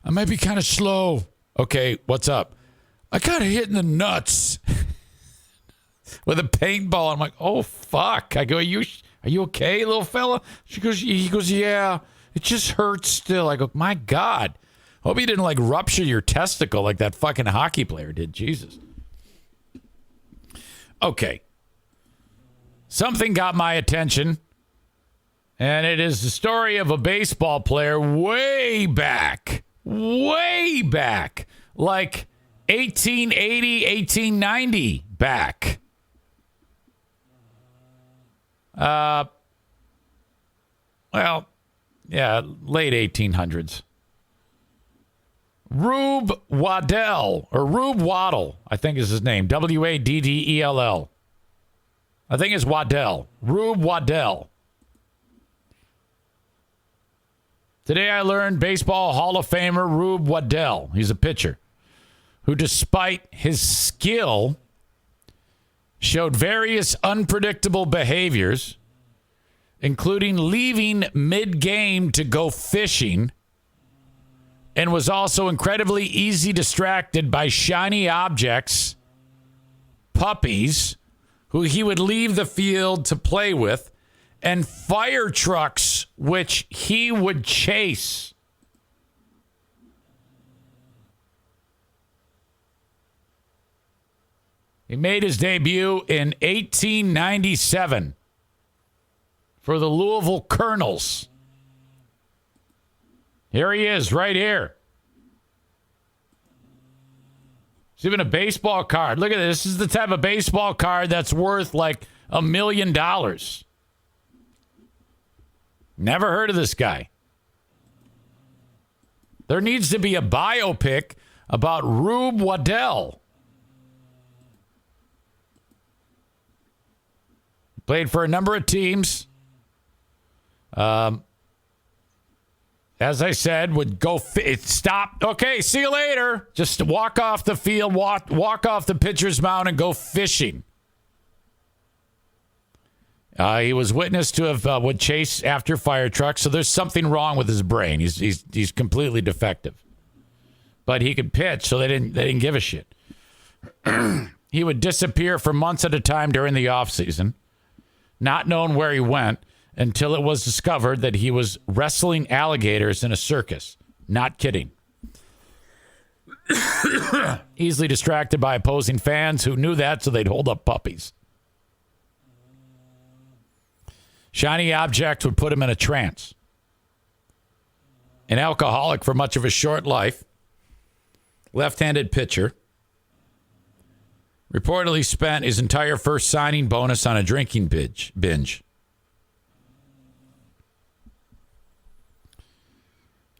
I might be kind of slow. Okay, what's up? I got hit in the nuts with a paintball. I'm like, oh, fuck. I go, are you okay, little fella? He goes, yeah, it just hurts still. I go, my God. Hope you didn't, rupture your testicle like that fucking hockey player did. Jesus. Okay. Something got my attention, and it is the story of a baseball player way back, like 1880, 1890 back. Late 1800s. Rube Waddell, I think is his name. Waddell. I think it's Waddell. Rube Waddell. Today I learned Baseball Hall of Famer Rube Waddell. He's a pitcher who, despite his skill, showed various unpredictable behaviors, including leaving mid-game to go fishing, and was also incredibly easy distracted by shiny objects, puppies, who he would leave the field to play with, and fire trucks, which he would chase. He made his debut in 1897 for the Louisville Colonels. Here he is, right here. It's even a baseball card. Look at this. This is the type of baseball card that's worth like $1 million. Never heard of this guy. There needs to be a biopic about Rube Waddell. Played for a number of teams. As I said, would go stop. Okay, see you later. Just walk off the field, walk off the pitcher's mound and go fishing. He was witnessed to have would chase after fire trucks, so there's something wrong with his brain. He's completely defective. But he could pitch, so they didn't give a shit. He would disappear for months at a time during the offseason, not knowing where he went until it was discovered that he was wrestling alligators in a circus. Not kidding. Easily distracted by opposing fans who knew that, so they'd hold up puppies. Shiny objects would put him in a trance. An alcoholic for much of his short life, left-handed pitcher, reportedly spent his entire first signing bonus on a drinking binge.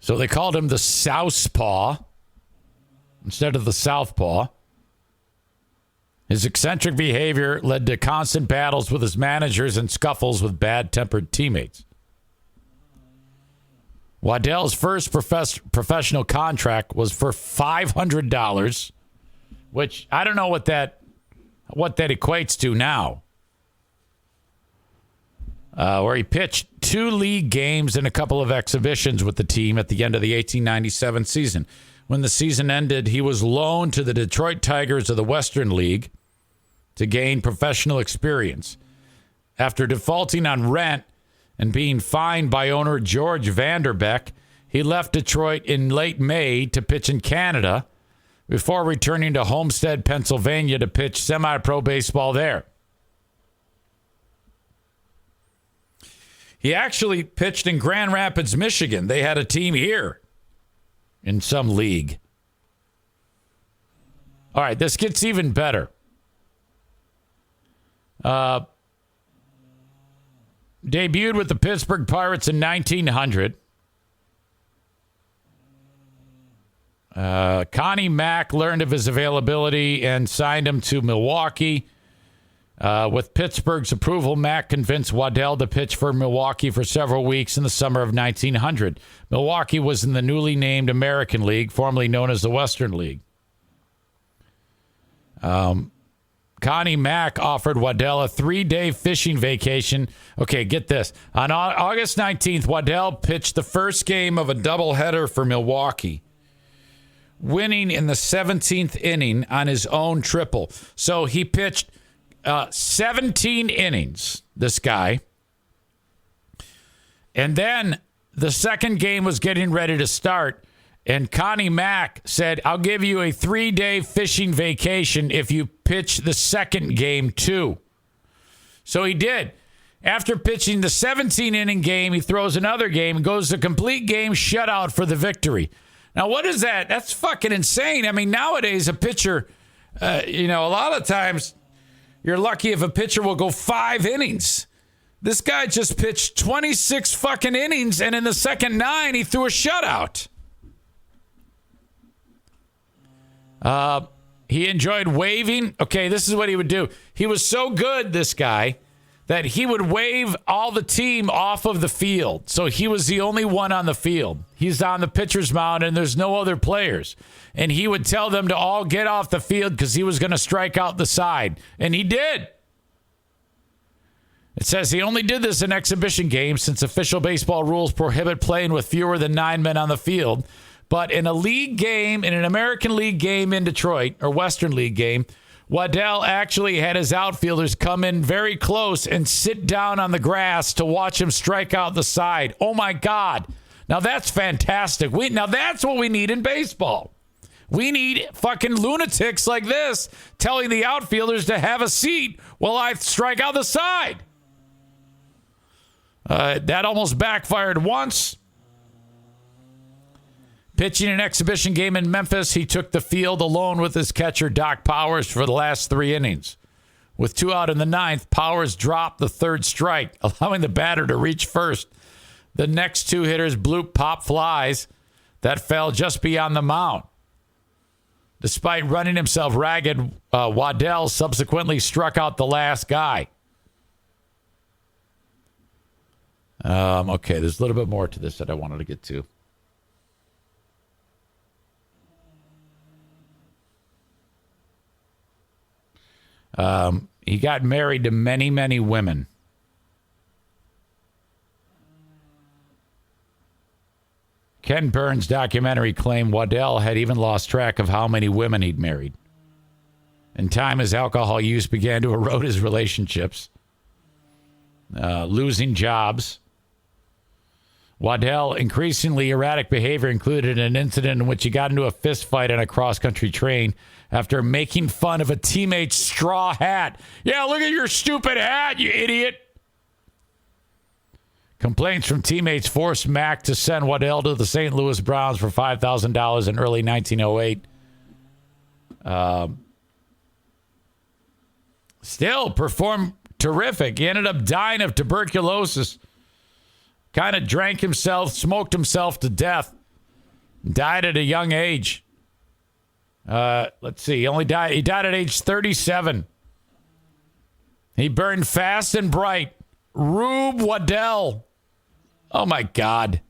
So they called him the Southpaw instead of the Southpaw. His eccentric behavior led to constant battles with his managers and scuffles with bad-tempered teammates. Waddell's first professional contract was for $500, which I don't know what that equates to now. Where he pitched 2 league games and a couple of exhibitions with the team at the end of the 1897 season. When the season ended, he was loaned to the Detroit Tigers of the Western League to gain professional experience. After defaulting on rent and being fined by owner George Vanderbeck, he left Detroit in late May to pitch in Canada before returning to Homestead, Pennsylvania to pitch semi-pro baseball there. He actually pitched in Grand Rapids, Michigan. They had a team here in some league. All right, this gets even better. Debuted with the Pittsburgh Pirates in 1900. Connie Mack learned of his availability and signed him to Milwaukee. With Pittsburgh's approval, Mack convinced Waddell to pitch for Milwaukee for several weeks in the summer of 1900. Milwaukee was in the newly named American League, formerly known as the Western League. Connie Mack offered Waddell a 3-day fishing vacation. Okay, get this. On August 19th, Waddell pitched the first game of a doubleheader for Milwaukee, winning in the 17th inning on his own triple. So he pitched 17 innings, this guy. And then the second game was getting ready to start. And Connie Mack said, I'll give you a 3-day fishing vacation if you pitch the second game too. So he did. After pitching the 17-inning game, he throws another game and goes to complete game shutout for the victory. Now, what is that? That's fucking insane. I mean, nowadays, a pitcher, a lot of times you're lucky if a pitcher will go 5 innings. This guy just pitched 26 fucking innings, and in the second 9, he threw a shutout. He enjoyed waving. Okay, this is what he would do. He was so good, this guy, that he would wave all the team off of the field. So he was the only one on the field. He's on the pitcher's mound, and there's no other players. And he would tell them to all get off the field because he was going to strike out the side. And he did. It says he only did this in exhibition games since official baseball rules prohibit playing with fewer than 9 men on the field. But in a league game, in an American League game in Detroit, or Western League game, Waddell actually had his outfielders come in very close and sit down on the grass to watch him strike out the side. Oh, my God. Now, that's fantastic. Now, that's what we need in baseball. We need fucking lunatics like this telling the outfielders to have a seat while I strike out the side. That almost backfired once. Pitching an exhibition game in Memphis, he took the field alone with his catcher, Doc Powers, for the last 3 innings. With 2 out in the 9th, Powers dropped the 3rd strike, allowing the batter to reach first. The next 2 hitters blew pop flies that fell just beyond the mound. Despite running himself ragged, Waddell subsequently struck out the last guy. Okay, there's a little bit more to this that I wanted to get to. He got married to many, many women. Ken Burns' documentary claimed Waddell had even lost track of how many women he'd married. In time, his alcohol use began to erode his relationships, losing jobs. Waddell increasingly erratic behavior included an incident in which he got into a fist fight on a cross-country train after making fun of a teammate's straw hat. Yeah, look at your stupid hat, you idiot. Complaints from teammates forced Mack to send Waddell to the St. Louis Browns for $5,000 in early 1908. Still performed terrific. He ended up dying of tuberculosis. Kind of drank himself, smoked himself to death. Died at a young age. Let's see. He died at age 37. He burned fast and bright. Rube Waddell. Oh, my God.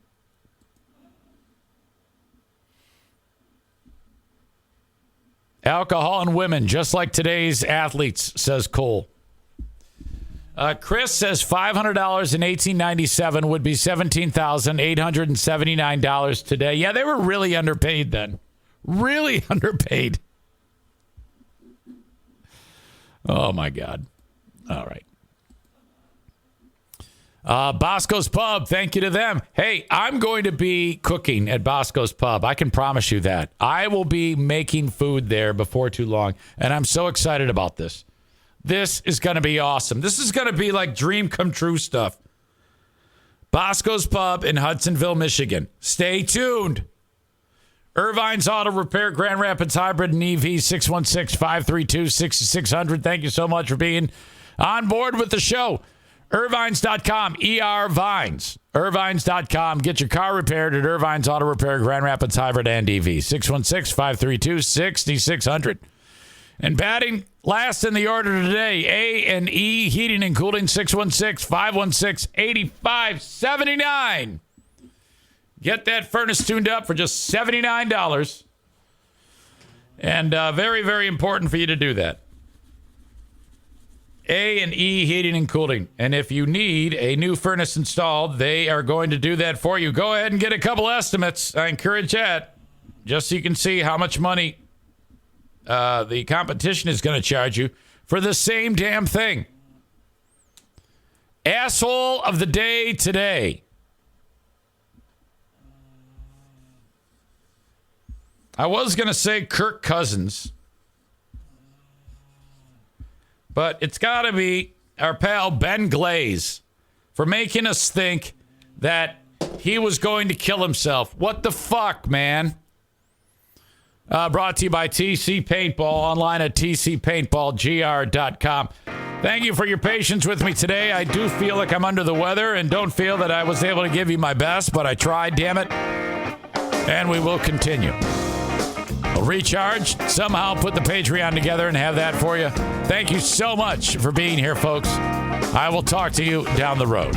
Alcohol and women, just like today's athletes, says Cole. Chris says $500 in 1897 would be $17,879 today. Yeah, they were really underpaid then. Really underpaid. Oh, my God. All right. Bosco's Pub, thank you to them. Hey, I'm going to be cooking at Bosco's Pub. I can promise you that. I will be making food there before too long, and I'm so excited about this. This is going to be awesome. This is going to be like dream come true stuff. Bosco's Pub in Hudsonville, Michigan. Stay tuned. Irvine's Auto Repair, Grand Rapids Hybrid and EV, 616-532-6600. Thank you so much for being on board with the show. Irvines.com, E-R-Vines. Irvines.com. Get your car repaired at Irvine's Auto Repair, Grand Rapids Hybrid and EV, 616-532-6600. And batting last in the order today, A&E Heating and Cooling, 616-516-8579. Get that furnace tuned up for just $79. And very, very important for you to do that. A&E Heating and Cooling. And if you need a new furnace installed, they are going to do that for you. Go ahead and get a couple estimates. I encourage that, just so you can see how much money the competition is going to charge you for the same damn thing. Asshole of the day today. I was going to say Kirk Cousins, but it's got to be our pal Ben Glaze for making us think that he was going to kill himself. What the fuck, man? Brought to you by TC Paintball, online at tcpaintballgr.com. Thank you for your patience with me today. I do feel like I'm under the weather and don't feel that I was able to give you my best, but I tried, damn it. And we will continue. We'll recharge, somehow put the Patreon together and have that for you. Thank you so much for being here, folks. I will talk to you down the road.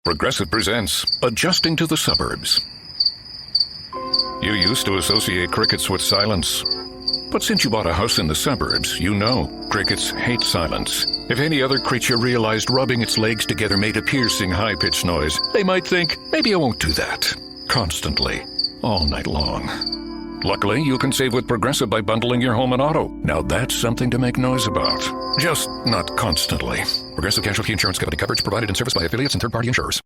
Progressive presents Adjusting to the Suburbs. You used to associate crickets with silence. But since you bought a house in the suburbs, you know crickets hate silence. If any other creature realized rubbing its legs together made a piercing, high-pitched noise, they might think, maybe I won't do that. Constantly. All night long. Luckily, you can save with Progressive by bundling your home and auto. Now that's something to make noise about. Just not constantly. Progressive Casualty Insurance Company. Coverage provided and serviced by affiliates and third-party insurers.